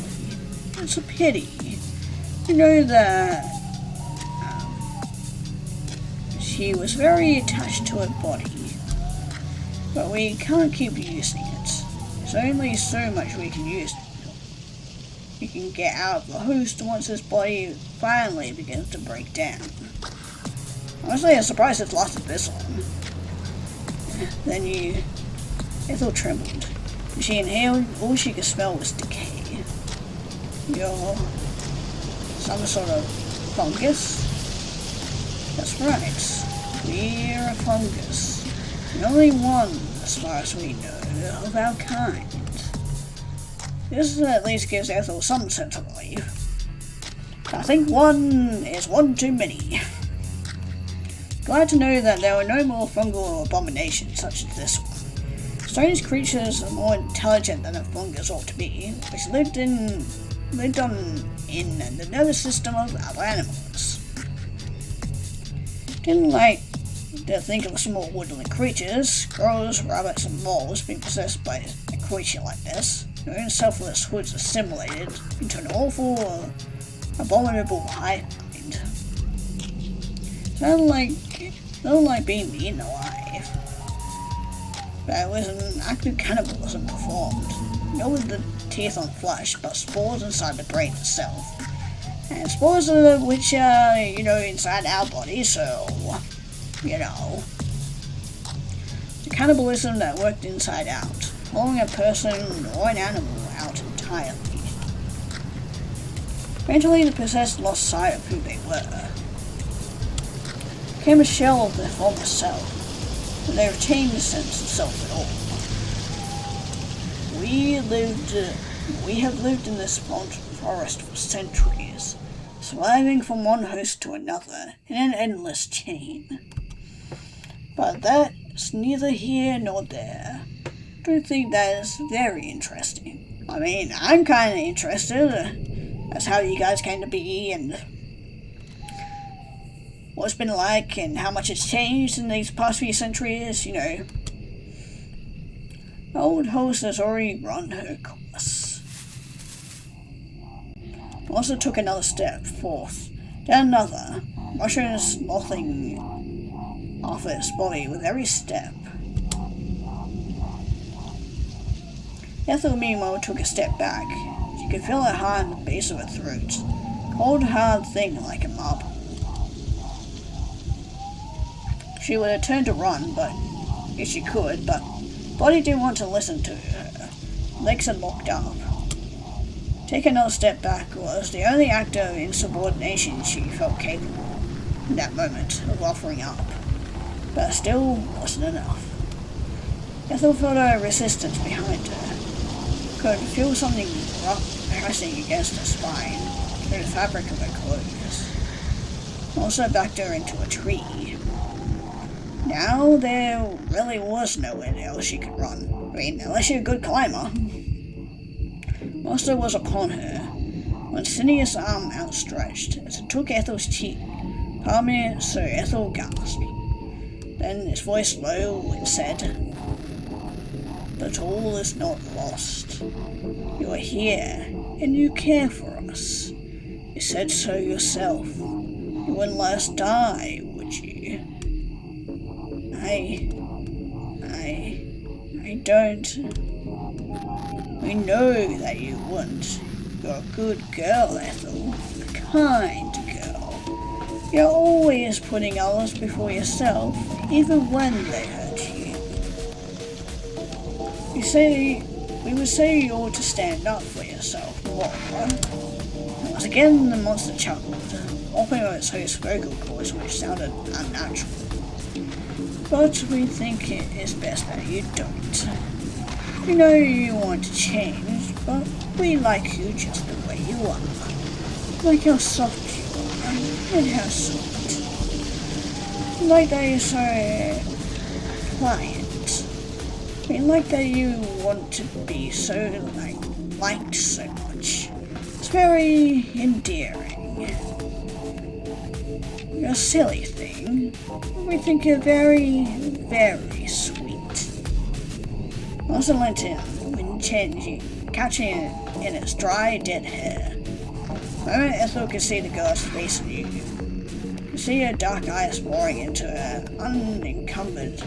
It's a pity. You know that she was very attached to her body. But we can't keep using it. There's only so much we can use it. We can get out of the host once his body finally begins to break down. Honestly, I'm surprised it's lasted this long. Then Ethel trembled. She inhaled, all she could smell was decay. You're some sort of fungus? That's right. We're a fungus. The only one, as far as we know, of our kind. This at least gives Ethel some sense of relief. I think one is one too many. Glad to know that there were no more fungal abominations such as this one. Strange creatures are more intelligent than a fungus ought to be, which lived in the nervous system of other animals. Didn't like to think of small woodland creatures, squirrels, rabbits, and moles being possessed by a creature like this. Their own selfless hoods assimilated into an awful, abominable hive mind. Sounded like being eaten alive. But it was an act of cannibalism performed. Not with the teeth on flesh, but spores inside the brain itself. And spores which are, inside our body, so, the cannibalism that worked inside out, pulling a person or an animal out entirely. Eventually the possessed lost sight of who they were. Became a shell of their former self, but they retained the sense of self at all. We have lived in this forest for centuries, surviving from one host to another in an endless chain. But that's neither here nor there. I do think that is very interesting. I mean, I'm kind of interested. That's how you guys came to be and what it's been like and how much it's changed in these past few centuries, The old host has already run her course. Also took another step forth, then another, rushing nothing off its body with every step. Ethel meanwhile took a step back. She could feel her heart in the base of her throat, cold hard thing like a marble. She would have turned to run, if she could, but body didn't want to listen to her. Legs had locked up. Take another step back was the only act of insubordination she felt capable in that moment of offering up, but still wasn't enough. Ethel felt a resistance behind her. Could feel something rough pressing against her spine through the fabric of her clothes. Also backed her into a tree. Now there really was nowhere else she could run. I mean, unless you're a good climber. Monster was upon her, one sinuous arm outstretched as it took Ethel's cheek, palming it so Ethel gasped. Then its voice low and said, "But all is not lost. You are here, and you care for us. You said so yourself. You wouldn't let us die, would you?" I don't. We know that you wouldn't. You're a good girl, Ethel. A kind girl. You're always putting others before yourself, even when they hurt you. We would say you ought to stand up for yourself more. Once again, the monster chuckled, opening its host's vocal cords, which sounded unnatural. But we think it is best that you don't. We know you want to change, but we like you just the way you are. Like how soft you are, and how sweet. Like that you're so pliant. We like that you want to be so, liked so much. It's very endearing. You're a silly thing. We think you're very, very sweet. Also leant in, when catching it in its dry, dead hair. The moment Ethel could see the girl's face anew, You see her dark eyes boring into her unencumbered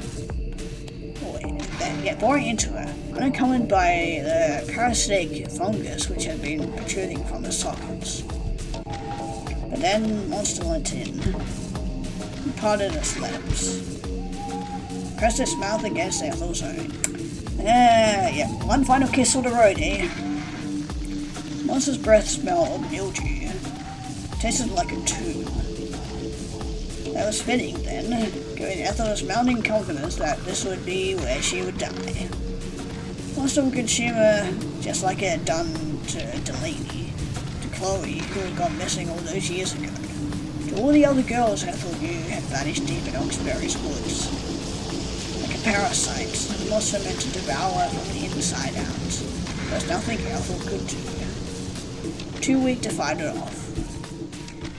by the parasitic fungus which had been protruding from her sockets. But then Monster went in, and parted its lips, pressed its mouth against Ethel's own. Yeah, one final kiss on the road, eh? Monster's breath smelled of mildew, tasted like a tomb. That was fitting, then, giving Ethel's mounting confidence that this would be where she would die. Monster would consume her just like it had done to Delaney, to Chloe, who had gone missing all those years ago, to all the other girls Ethel knew had vanished deep in Oxbury's woods. Like a parasite, the monster meant to devour from the inside out. There's nothing Ethel could do. Too weak to fight it off.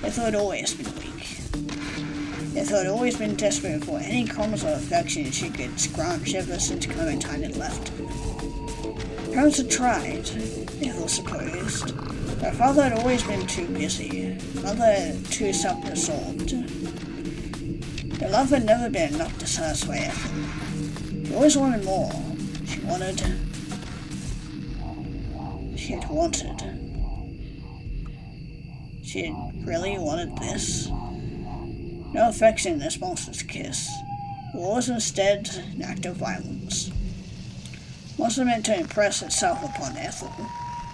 Ethel had always been weak. Ethel had always been desperate for any crumbs of affection she could scrunch ever since Clementine had left her. Parents had tried, Ethel supposed. Her father had always been too busy, mother too self-absorbed. Their love had never been enough to satisfy Ethel. She always wanted more. She had really wanted this. No affection in this monster's kiss. It was instead an act of violence. Monster meant to impress itself upon Ethel,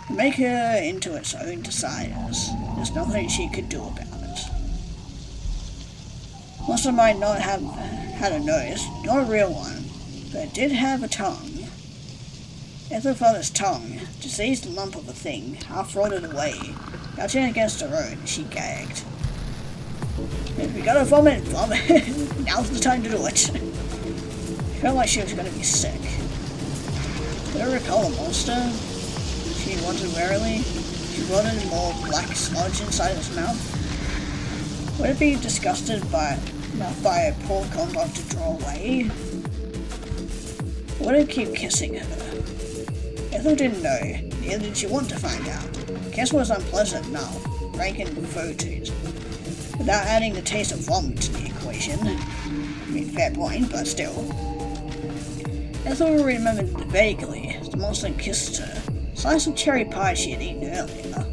and make her into its own desires. There's nothing she could do about it. Monster might not have had a nose, not a real one, but it did have a tongue. Ethel felt its tongue, diseased lump of a thing, half rotted away, crouching against her own, she gagged. If we gotta vomit, now's the time to do it. She felt like she was gonna be sick. Did I recall a monster? She wondered warily. She wanted more black sludge inside its mouth. Would it be disgusted enough by a poor conduct to draw away? Would it keep kissing her? Ethel didn't know, neither did she want to find out. Kiss was unpleasant now, rank and foetid. Without adding the taste of vomit to the equation. I mean, fair point, but still. Ethel remembered vaguely as the monster kissed her. A slice of cherry pie she had eaten earlier.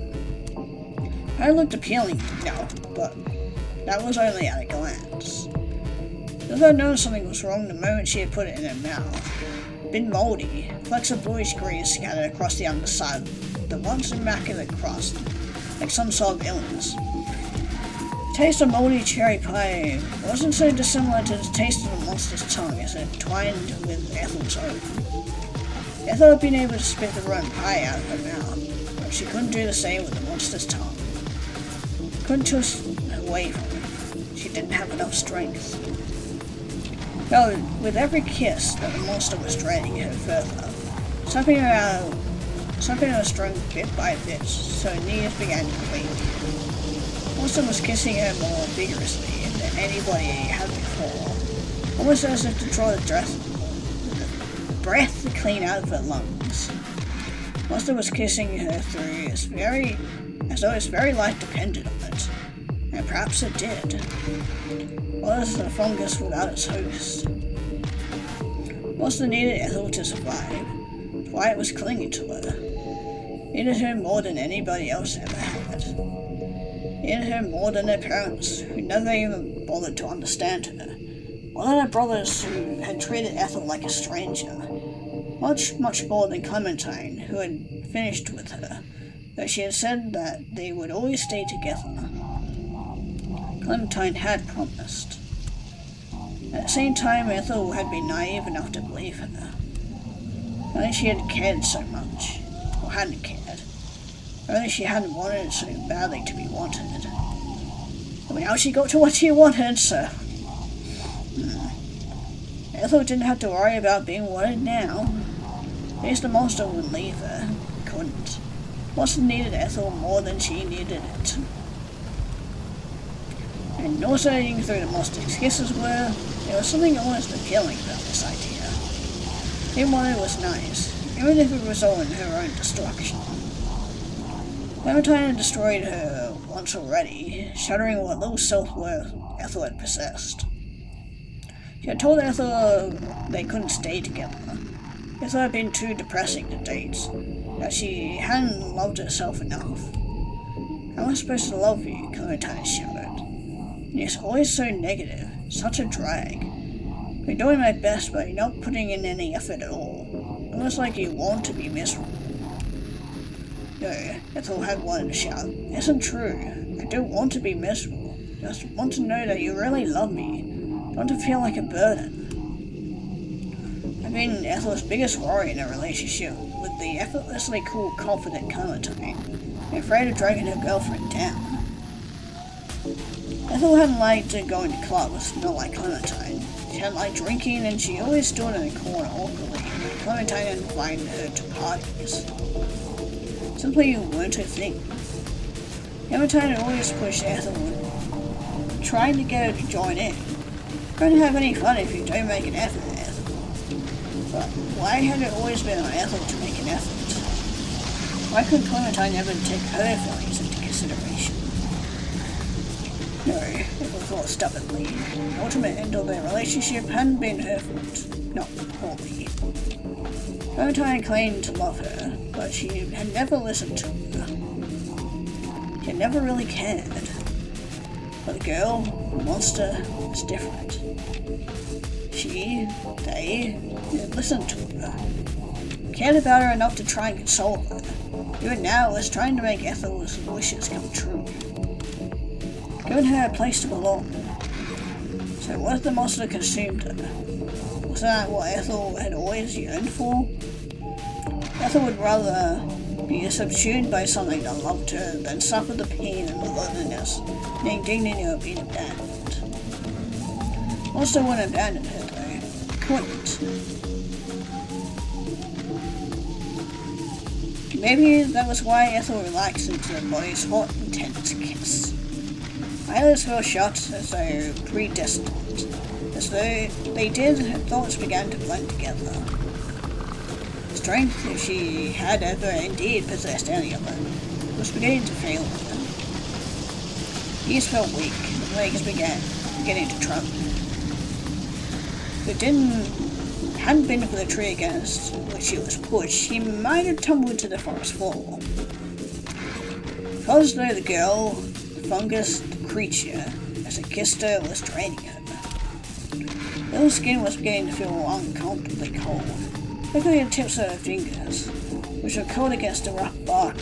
Pie looked appealing, no, but that was only at a glance. Ethel had known something was wrong the moment she had put it in her mouth. Been moldy, flecks of bluish grease scattered across the underside of the once immaculate crust, like some sort of illness. The taste of moldy cherry pie wasn't so dissimilar to the taste of the monster's tongue as it twined with Ethel's own. Ethel had been able to spit the rotten pie out of her mouth, but she couldn't do the same with the monster's tongue. Couldn't twist away from it. She didn't have enough strength. Though, with every kiss that the monster was draining her further, sucking her strength bit by bit, so her knees began to cleave. Monster was kissing her more vigorously than anybody had before, almost as if to draw the breath clean out of her lungs. Monster was kissing her through as though its very life depended on it, and perhaps it did. What is a fungus without its host? Monster needed Ethel to survive. Why it was clinging to her. Needed her more than anybody else ever had. Needed her more than her parents, who never even bothered to understand her. More than her brothers, who had treated Ethel like a stranger. Much, much more than Clementine, who had finished with her, though she had said that they would always stay together. Clementine had promised. At the same time, Ethel had been naive enough to believe her. Only she had cared so much, or hadn't cared. Only she hadn't wanted it so badly to be wanted. I mean, how she got to what she wanted, so... Ethel didn't have to worry about being wanted now. At least the monster wouldn't leave her. Couldn't. The monster needed Ethel more than she needed it. And nauseating through the monster's kisses there was something almost appealing about this idea. Being wanted was nice, even if it resulted in her own destruction. Clementine had destroyed her once already, shattering what little self-worth Ethel had possessed. She had told Ethel they couldn't stay together. Ethel had been too depressing to date, that she hadn't loved herself enough. How am I supposed to love you? Clementine shouted. You're always so negative, such a drag. You're doing my best, but you're not putting in any effort at all. Almost like you want to be miserable. No, Ethel had wanted to shout. It isn't true. I don't want to be miserable. I just want to know that you really love me. I want to feel like a burden. I've been Ethel's biggest worry in a relationship with the effortlessly cool, confident Clementine. I'm afraid of dragging her girlfriend down. Ethel hadn't liked going to clubs, not like Clementine. She hadn't liked drinking, and she always stood in a corner awkwardly when Clementine invited her to parties. Simply weren't her thing. Clementine had always pushed Ethel, trying to get her to join in. You can't have any fun if you don't make an effort, Ethel. But why had it always been on Ethel to make an effort? Why couldn't Clementine ever take her feelings into consideration? No, Ethel thought stubbornly. The ultimate end of their relationship hadn't been her fault, not wholly. Clementine claimed to love her, but she had never listened to her. She had never really cared. But the girl, the monster, was different. They listened to her. Cared about her enough to try and console her. Even now was trying to make Ethel's wishes come true. Giving her a place to belong. So what if the monster consumed her? Was that what Ethel had always yearned for? Ethel would rather be subsumed by something that loved her than suffer the pain and the loneliness and the indignity of being abandoned. Monster wouldn't abandon her though. Couldn't. Maybe that was why Ethel relaxed into her body's hot, intense kiss. Eyelids fell shut as though predestined. As though they did, her thoughts began to blend together. Strength, if she had ever indeed possessed any of it, was beginning to fail her. Knees felt weak, and legs beginning to tremble. If it hadn't been for the tree against which she was pushed, she might have tumbled to the forest floor. It felt as though the girl, the fungus creature, as it kissed her, was draining her. Her skin was beginning to feel uncomfortably cold. Look at the tips of her fingers, which were cold against the rough bark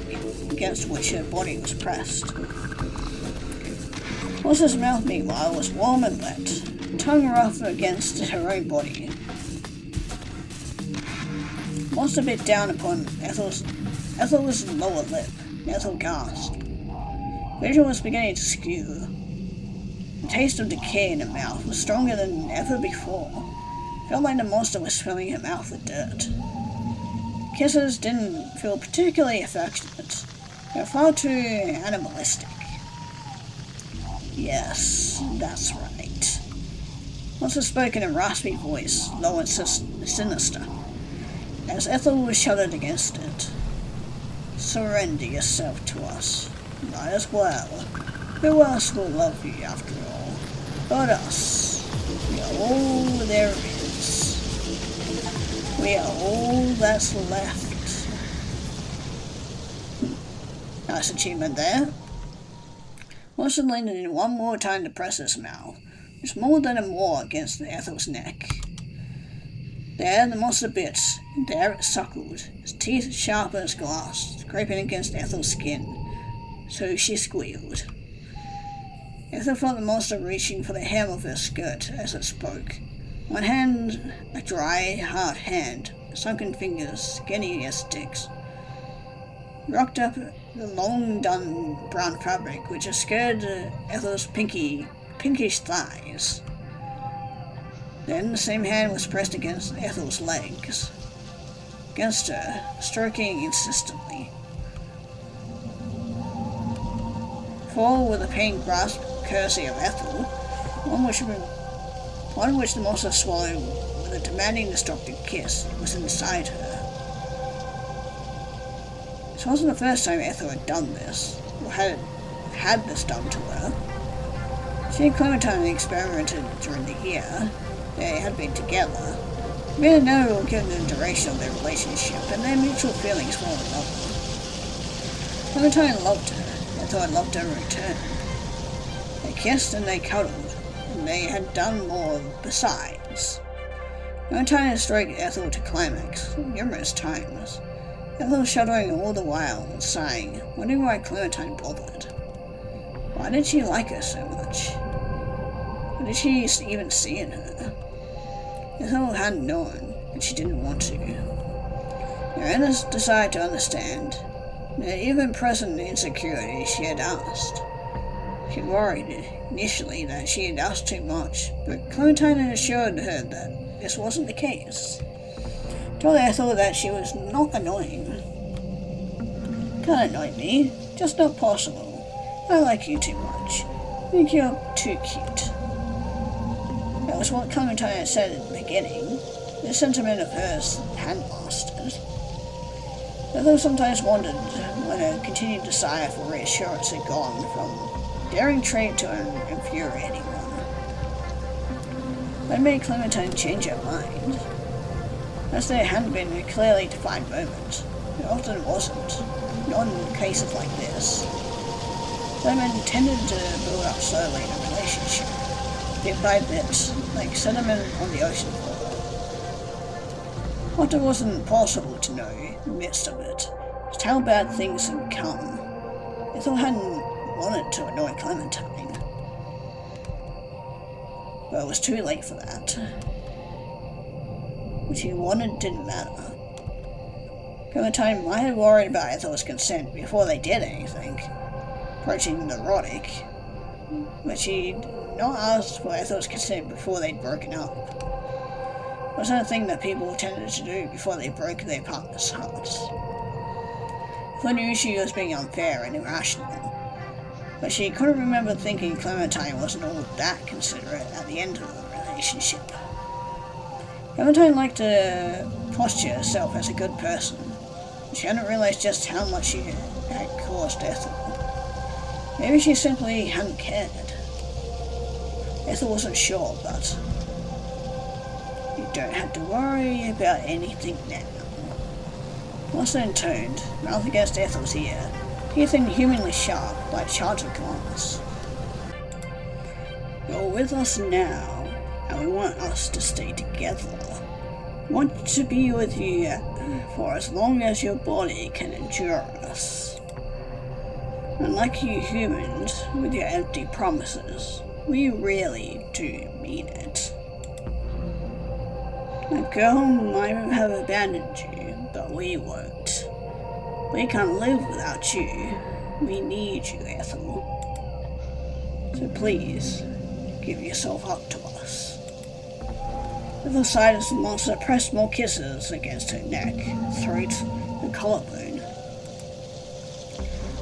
against which her body was pressed. Monster's mouth, meanwhile, was warm and wet, tongue rough against her own body. Monster bit down upon Ethel's lower lip. Ethel gasped. Vision was beginning to skew. The taste of decay in her mouth was stronger than ever before. Felt like the monster was filling her mouth with dirt. Kisses didn't feel particularly affectionate. They were far too animalistic. Yes, that's right. Monster spoke in a raspy voice, low and sinister, as Ethel shuddered against it. Surrender yourself to us. Might as well. Who else will love you after all? But us. We are all there is. We are all that's left. Nice achievement there. Monster leaned in one more time to press his mouth. It was more than a maw against Ethel's neck. There the monster bit, and there it suckled, its teeth sharp as glass, scraping against Ethel's skin. So she squealed. Ethel felt the monster reaching for the hem of her skirt as it spoke. One hand, a dry, hard hand, sunken fingers, skinny as sticks, rocked up the long done brown fabric which had skirted Ethel's pinkish thighs. Then the same hand was pressed against Ethel's legs, against her, stroking insistently. For with a pain grasp courtesy of Ethel, one which the monster swallowed with a demanding, destructive kiss, was inside her. This wasn't the first time Ethel had done this, or had this done to her. She and Clementine experimented during the year they had been together. We didn't know given the duration of their relationship and their mutual feelings for one another. Clementine loved her, and thought loved her in return. They kissed and they cuddled, and they had done more besides. Clementine had stroked Ethel to climax numerous times, Ethel shuddering all the while and sighing, wondering why Clementine bothered. Why did she like her so much? What did she even see in her? Ethel hadn't known, and she didn't want to. Her earnest desire to understand, the even present insecurity she had asked. She worried initially that she had asked too much, but Clementine had assured her that this wasn't the case. Told Ethel that she was not annoying. Can't annoy me, just not possible. I like you too much. I think you're too cute. That was what Clementine had said at the beginning. This sentiment of hers hadn't lasted. Ethel sometimes wondered when her continued desire for reassurance had gone from daring trait to an infuriating one. What made Clementine change her mind? As there hadn't been a clearly defined moment, it often wasn't, not in cases like this. Clementine tended to build up slowly in a relationship, bit by bit, like sediment on the ocean floor. What it wasn't possible to know in the midst of it, just how bad things had come. Ethel hadn't wanted to annoy Clementine, but it was too late for that. What she wanted didn't matter. Clementine might have worried about Ethel's consent before they did anything, approaching the erotic, but she'd not asked for Ethel's consent before they'd broken up. It wasn't a thing that people tended to do before they broke their partner's hearts. Ethel knew she was being unfair and irrational, but she couldn't remember thinking Clementine wasn't all that considerate at the end of the relationship. Clementine liked to posture herself as a good person. She hadn't realized just how much she had caused Ethel. Maybe she simply hadn't cared. Ethel wasn't sure, but you don't have to worry about anything now. Monster intoned, mouth against Ethel's ear, teeth inhumanly sharp like shards of glass. You're with us now, and we want us to stay together. Want to be with you for as long as your body can endure us. Unlike you humans, with your empty promises, we really do mean it. The girl might have abandoned you, but we won't. We can't live without you. We need you, Ethel. So please, give yourself up to us. Ethel sighed as the monster pressed more kisses against her neck, throat, and collarbone.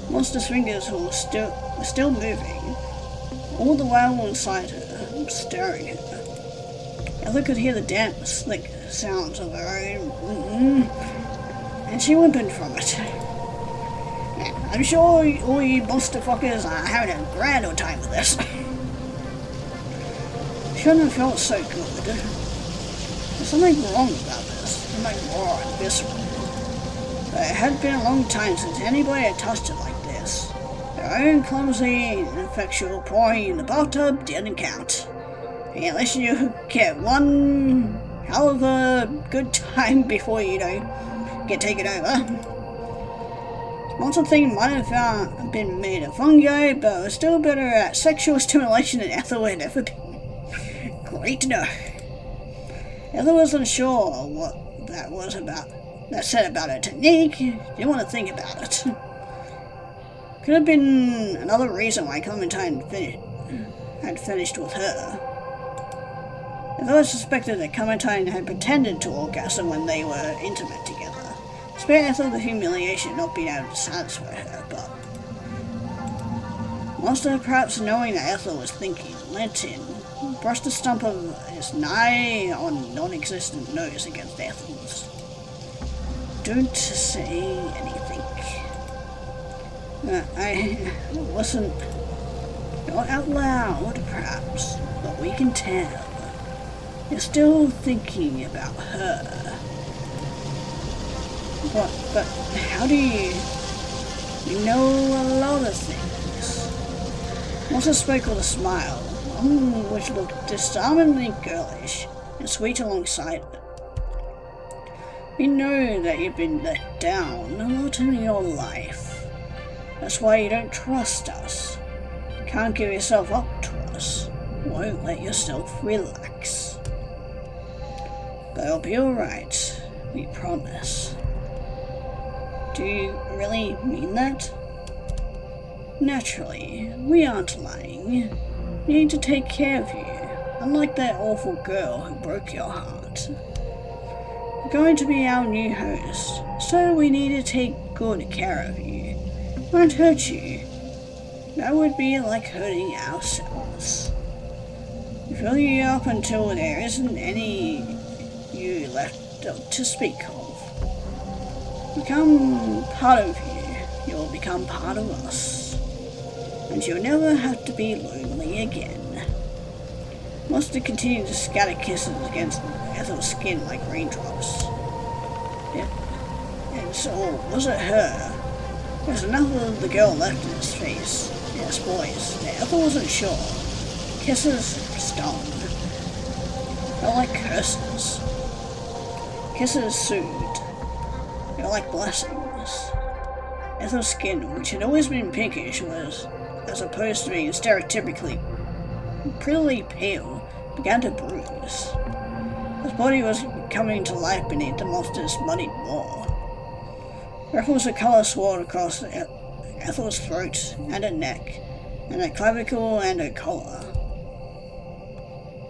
The monster's fingers were still moving, all the while inside her, stirring her. Ethel could hear the damp, slick sounds of her own and she whimpered from it. I'm sure all you monster fuckers are having a grand old time with this. Shouldn't have felt so good. There's something wrong about this, something raw and visceral. But it had been a long time since anybody had touched it like this. Their own clumsy and ineffectual pouring in the bathtub didn't count. Unless you get one hell of a good time before you get taken over. Monster thing might have been made of fungi, but was still better at sexual stimulation than Ethel had ever been. Great to know. Ethel wasn't sure what that was about. That said about her technique. Didn't want to think about it. Could have been another reason why Clementine had finished with her. Ethel suspected that Clementine had pretended to orgasm when they were intimate together. Spare Ethel the humiliation of not being able to satisfy her, but Monster, perhaps knowing that Ethel was thinking, leant in, brushed the stump of his nigh on non-existent nose against Ethel's. Don't say anything. I wasn't... Not out loud, perhaps, but we can tell. You're still thinking about her. But how do you... You know a lot of things. Monster spoke with a smile, which looked disarmingly girlish and sweet alongside it. We know that you've been let down a lot in your life. That's why you don't trust us. Can't give yourself up to us. Won't let yourself relax. But it'll be alright. We promise. Do you really mean that? Naturally, we aren't lying. We need to take care of you, unlike that awful girl who broke your heart. You're going to be our new host, so we need to take good care of you. Won't hurt you. That would be like hurting ourselves. We fill you up until there isn't any you left to speak of. Become part of you, you'll become part of us. And you'll never have to be lonely again. Monster continued to scatter kisses against Ethel's skin like raindrops. And so, was it her? There's enough of the girl left in his face. Yes, boys. Ethel wasn't sure. Kisses stung. Felt like curses. Kisses soothed. Felt like blessings. Ethel's skin, which had always been pinkish, was, as opposed to being stereotypically prettily pale, began to bruise. His body was coming to life beneath the monster's muddied maw. Ripples of colour swirled across Ethel's throat and her neck, and her clavicle and her collar.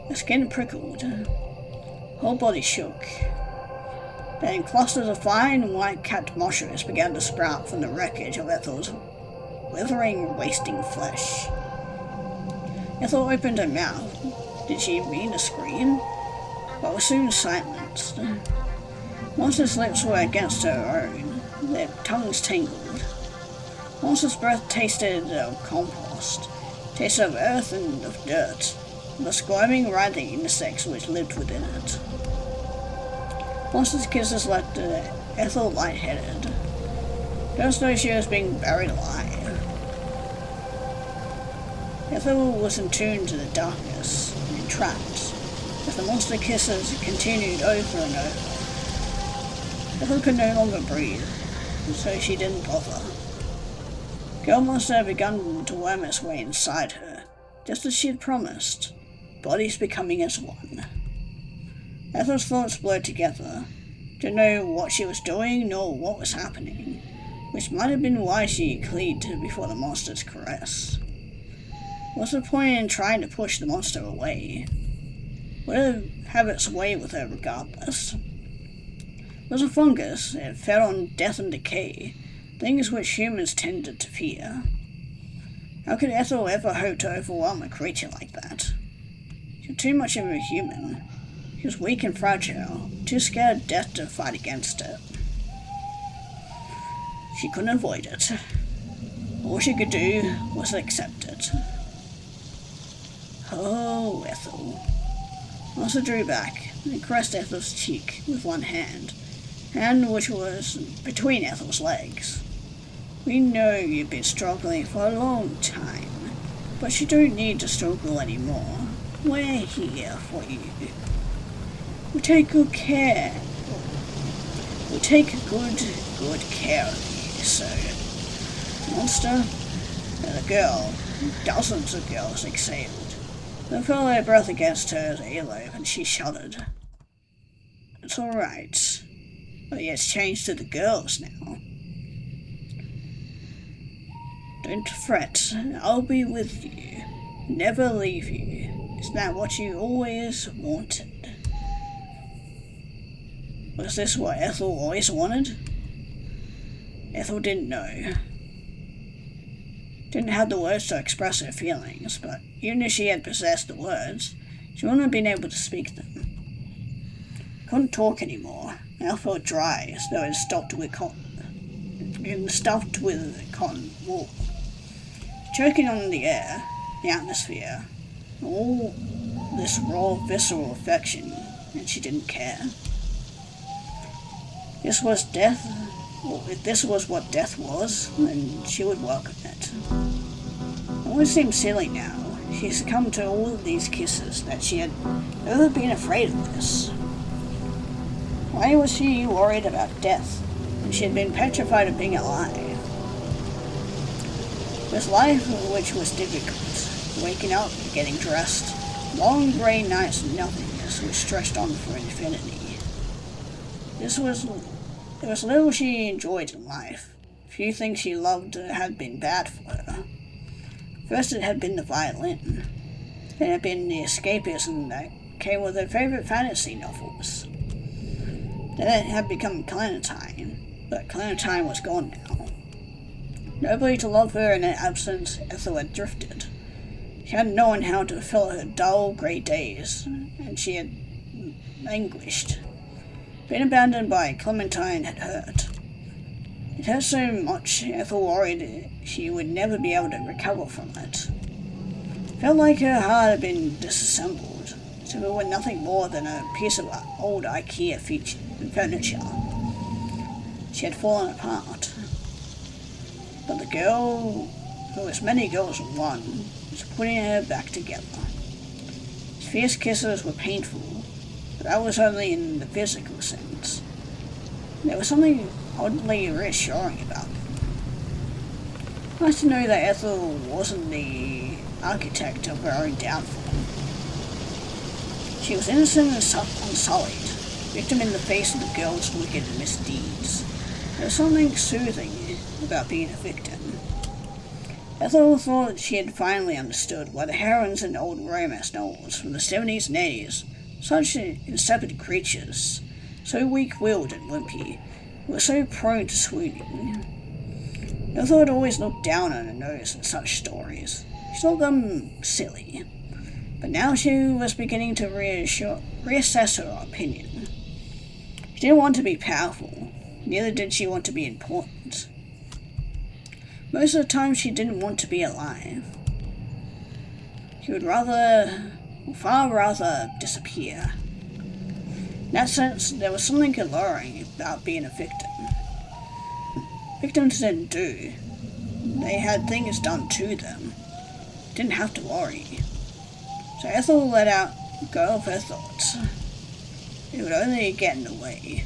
Her skin prickled. Whole body shook. Then clusters of fine white-capped mushrooms began to sprout from the wreckage of Ethel's withering, wasting flesh. Ethel opened her mouth. Did she mean to scream? But was soon silenced. Monster's lips were against her own. Their tongues tingled. Monster's breath tasted of compost, tasted of earth and of dirt, and the squirming, writhing insects which lived within it. Monster's kisses left Ethel lightheaded. Just though she was being buried alive. Ethel was in tune to the darkness, entrapped, as the monster kisses continued over and over. Ethel could no longer breathe, so she didn't bother. Girl Monster had begun to worm its way inside her, just as she had promised, bodies becoming as one. Ethel's thoughts blurred together, didn't know what she was doing nor what was happening, which might have been why she cleaved before the monster's caress. What's the point in trying to push the monster away? Would it have its way with her regardless? It was a fungus. It fed on death and decay, things which humans tended to fear. How could Ethel ever hope to overwhelm a creature like that? She was too much of a human. She was weak and fragile, too scared of death to fight against it. She couldn't avoid it. All she could do was accept it. Oh, Ethel. Monster drew back and caressed Ethel's cheek with one hand which was between Ethel's legs. We know you've been struggling for a long time, but you don't need to struggle anymore. We're here for you. We take good care. We take good care of you, so... Monster, and a girl, dozens of girls exhaled. They felt their breath against her earlobe, and she shuddered. It's all right. But it's changed to the girls now. Don't fret. I'll be with you. Never leave you. Isn't that what you always wanted? Was this what Ethel always wanted? Ethel didn't know. Didn't have the words to express her feelings, but even if she had possessed the words, she wouldn't have been able to speak them. Couldn't talk anymore. Mouth felt dry, as though it stuffed with cotton wool. Choking on the air, the atmosphere, all this raw, visceral affection, and she didn't care. This was death. Well, if this was what death was, then she would welcome it. It always seems silly now. She succumbed to all of these kisses that she had never been afraid of this. Why was she worried about death when she had been petrified of being alive? This life which was difficult, waking up, getting dressed, long grey nights of nothingness which stretched on for infinity. There was little she enjoyed in life. Few things she loved had been bad for her. First it had been the violin. Then it had been the escapism that came with her favourite fantasy novels. Then it had become Clementine, but Clementine was gone now. Nobody to love her in her absence, Ethel had drifted. She had known how to fill her dull, grey days, and she had languished. Being abandoned by Clementine had hurt. It hurt so much, Ethel worried she would never be able to recover from it. It felt like her heart had been disassembled, so it were nothing more than a piece of old IKEA furniture. She had fallen apart. But the girl, who was many girls in one, was putting her back together. His fierce kisses were painful, but that was only in the physical sense. There was something oddly reassuring about them. Nice to know that Ethel wasn't the architect of her own downfall. She was innocent and unsullied, victim in the face of the girl's wicked misdeeds. There was something soothing about being a victim. Ethel thought she had finally understood why the heroines in old romance novels from the 70s and 80s, such insipid creatures, so weak-willed and wimpy, were so prone to swooning. Ethel had always looked down on her nose at such stories. She thought them silly. But now she was beginning to reassess her opinion. She didn't want to be powerful, neither did she want to be important. Most of the time she didn't want to be alive. She would far rather disappear. In that sense, there was something alluring about being a victim. Victims didn't do. They had things done to them. Didn't have to worry. So Ethel let go of her thoughts. It would only get in the way.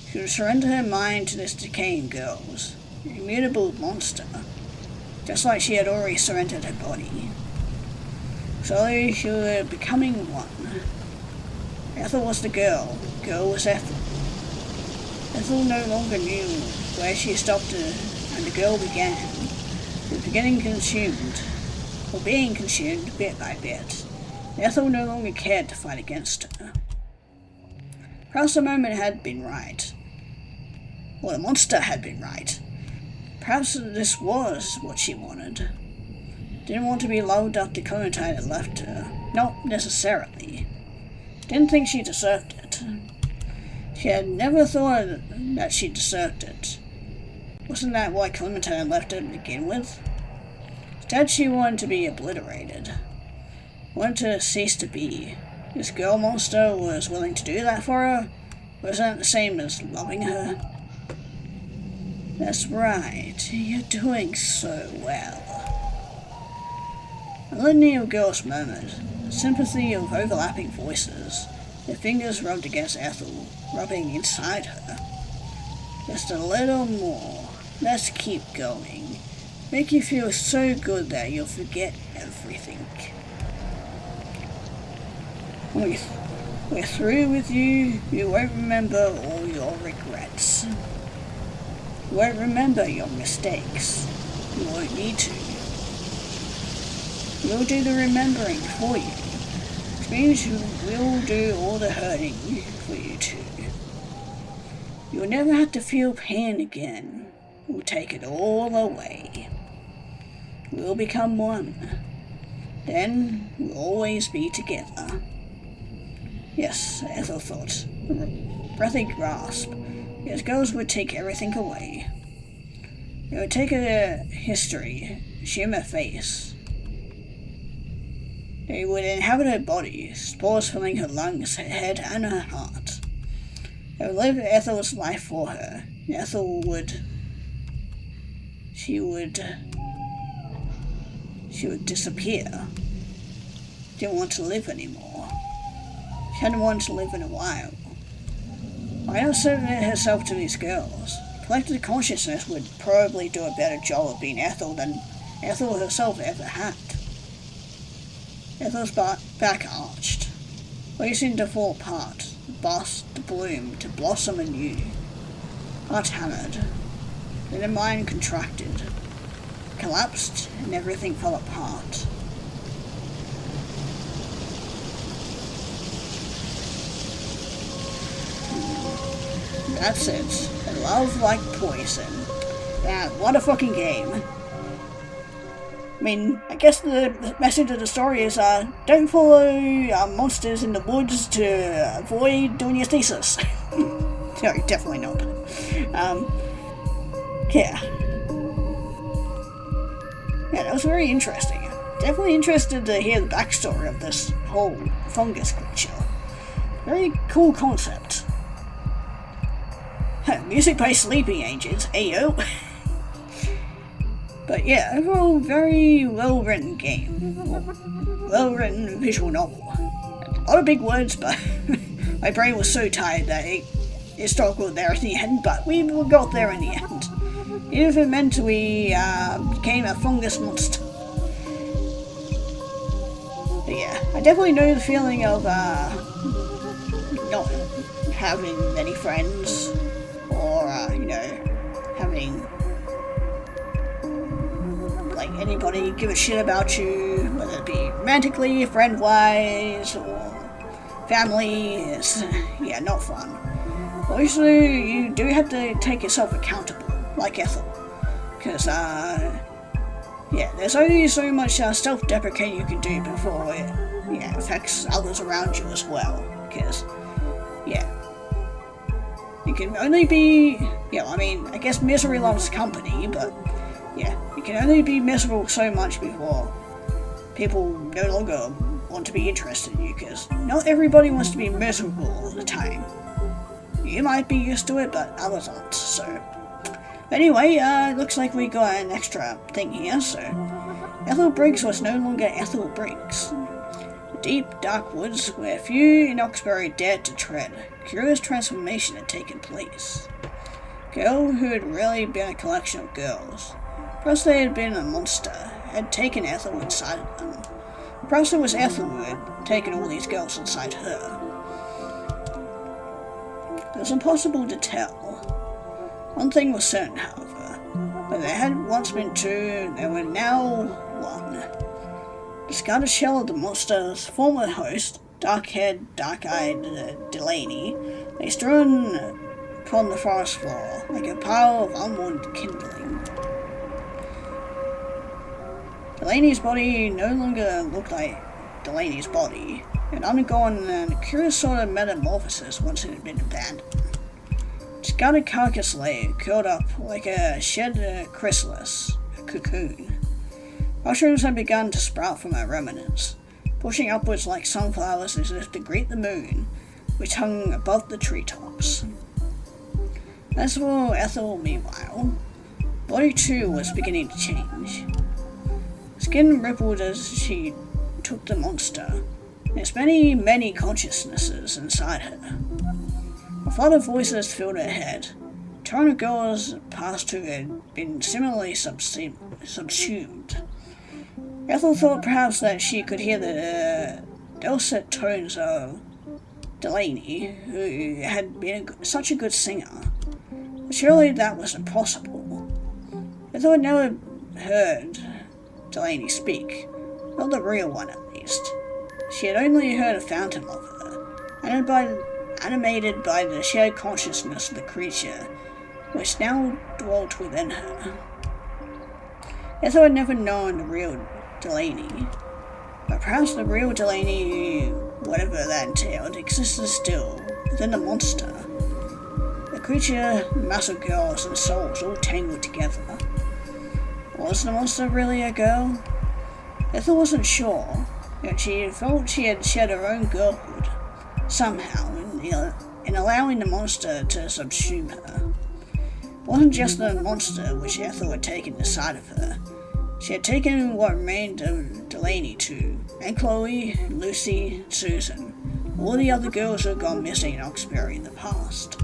She would surrender her mind to this decaying girl's immutable monster, just like she had already surrendered her body. Slowly she was becoming one. Ethel was the girl was Ethel. Ethel no longer knew where she stopped and the girl began. She was being consumed bit by bit. Ethel no longer cared to fight against her. Perhaps the moment had been right. Or the monster had been right. Perhaps this was what she wanted. Didn't want to be loved after Clementine had left her. Not necessarily. Didn't think she deserved it. She had never thought that she deserved it. Wasn't that why Clementine had left her to begin with? Instead, she wanted to be obliterated. Wanted to cease to be. This girl monster was willing to do that for her? Wasn't that the same as loving her? That's right, you're doing so well. A litany of girls murmured, a sympathy of overlapping voices. Their fingers rubbed against Ethel, rubbing inside her. Just a little more. Let's keep going. Make you feel so good that you'll forget everything. When we're through with you, you won't remember all your regrets. You won't remember your mistakes. You won't need to. We'll do the remembering for you, which means we'll do all the hurting for you too. You'll never have to feel pain again. We'll take it all away. We'll become one. Then we'll always be together. Yes, Ethel thought. A breathy grasp. Yes, girls would take everything away. They would take her history, shame her face. They would inhabit her body, spores filling her lungs, her head, and her heart. They would live Ethel's life for her. Ethel would... She would disappear. Didn't want to live anymore. She hadn't wanted to live in a while. Why not submit herself to these girls? Collective consciousness would probably do a better job of being Ethel than Ethel herself ever had. Ethel's back arched, racing to fall apart, to bust, to bloom, to blossom anew. Heart hammered, then her mind contracted, collapsed, and everything fell apart. That's it. Love like poison. What a fucking game. I mean, I guess the message of the story is, don't follow monsters in the woods to avoid doing your thesis. No, definitely not. Yeah. Yeah, that was very interesting. Definitely interested to hear the backstory of this whole fungus creature. Very cool concept. Music by Sleeping Agents, ayo. But yeah, overall, very well-written game. Well-written visual novel. A lot of big words, but my brain was so tired that it struggled there in the end, but we got there in the end. Even if it meant we became a fungus monster. But yeah, I definitely know the feeling of not having many friends, or having like anybody give a shit about you, whether it be romantically, friend-wise, or family. It's not fun. Obviously, you do have to take yourself accountable, like Ethel, because there's only so much self-deprecating you can do before it affects others around you as well. Because you can only be, I guess misery loves company, but you can only be miserable so much before people no longer want to be interested in you, because not everybody wants to be miserable all the time. You might be used to it, but others aren't, so. Anyway, looks like we got an extra thing here, so. Ethel Briggs was no longer Ethel Briggs. The deep, dark woods where few in Oxbury dared to tread. Curious transformation had taken place. Girl who had really been a collection of girls. Perhaps they had been a monster, had taken Ethel inside of them. Perhaps it was Ethel who had taken all these girls inside her. It was impossible to tell. One thing was certain, however. Where there had once been two, there were now one. The scarred shell of the monster's former host, dark-haired, dark-eyed Delaney, lay strewn upon the forest floor, like a pile of unwarmed kindling. Delaney's body no longer looked like Delaney's body. It had undergone a curious sort of metamorphosis once it had been abandoned. Its gutted carcass lay curled up like a shed chrysalis, a cocoon. Mushrooms had begun to sprout from her remnants, pushing upwards like sunflowers as if to greet the moon, which hung above the treetops. As for Ethel, meanwhile, body too was beginning to change. Skin rippled as she took the monster, and its many, many consciousnesses inside her. A flood of voices filled her head. Tone of girls past who had been similarly subsumed. Ethel thought perhaps that she could hear the dulcet tones of Delaney, who had been such a good singer. But surely that was impossible. Ethel had never heard Delaney speak, not the real one at least. She had only heard a phantom of her, animated by the shared consciousness of the creature, which now dwelt within her. Ethel had never known the real Delaney, but perhaps the real Delaney, whatever that entailed, existed still within the monster. The creature, the mass of girls and souls all tangled together. Was the monster really a girl? Ethel wasn't sure. And she felt she had shed her own girlhood, somehow, in allowing the monster to subsume her. It wasn't just the monster which Ethel had taken inside of her. She had taken what remained of Delaney too, and Chloe, Lucy, Susan, all the other girls who had gone missing in Oxbury in the past.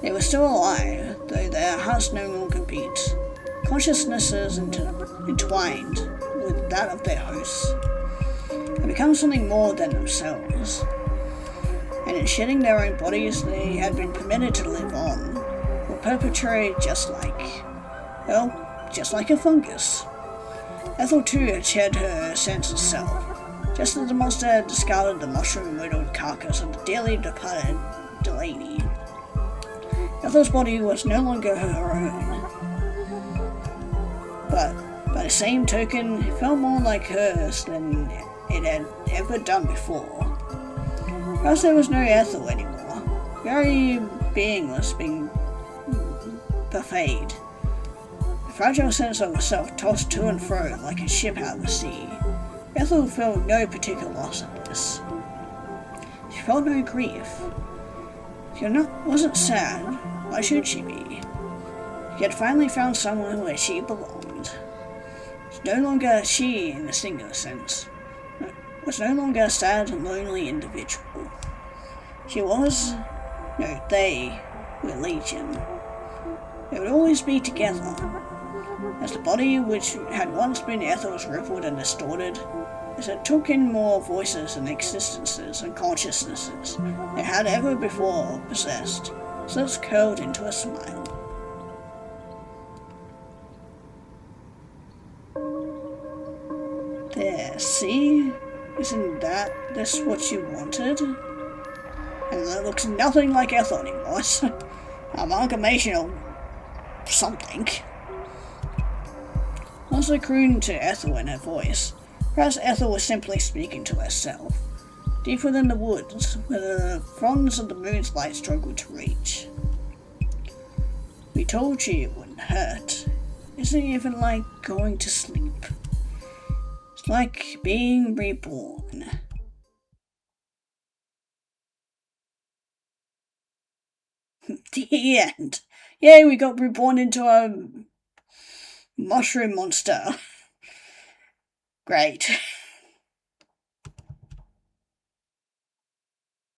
They were still alive, though their hearts no longer beat. Consciousnesses entwined with that of their hosts had become something more than themselves, and in shedding their own bodies they had been permitted to live on, or perpetuate just like a fungus. Ethel too had shed her sense of self, just as the monster had discarded the mushroom-riddled carcass of the dearly departed Delaney. Ethel's body was no longer her own, but by the same token, it felt more like hers than it had ever done before. Perhaps there was no Ethel anymore. Very being was being buffeted. The fragile sense of herself tossed to and fro like a ship out of the sea. Ethel felt no particular loss at this. She felt no grief. She wasn't sad. Why should she be? She had finally found someone where she belonged. She no longer she in a singular sense. Was no longer a sad and lonely individual. They were legion. They would always be together. As the body which had once been Ethel's rippled and distorted, as it took in more voices and existences and consciousnesses than it had ever before possessed, lips curled into a smile. There, see? Isn't this what you wanted? And that looks nothing like Ethel anymore. It's an amalgamation of something. Also crooned to Ethel in her voice. Perhaps Ethel was simply speaking to herself, deep within the woods, where the fronds of the moon's light struggled to reach. We told you it wouldn't hurt. Isn't it even like going to sleep? It's like being reborn. The end. Yay, we got reborn into a mushroom monster. Great.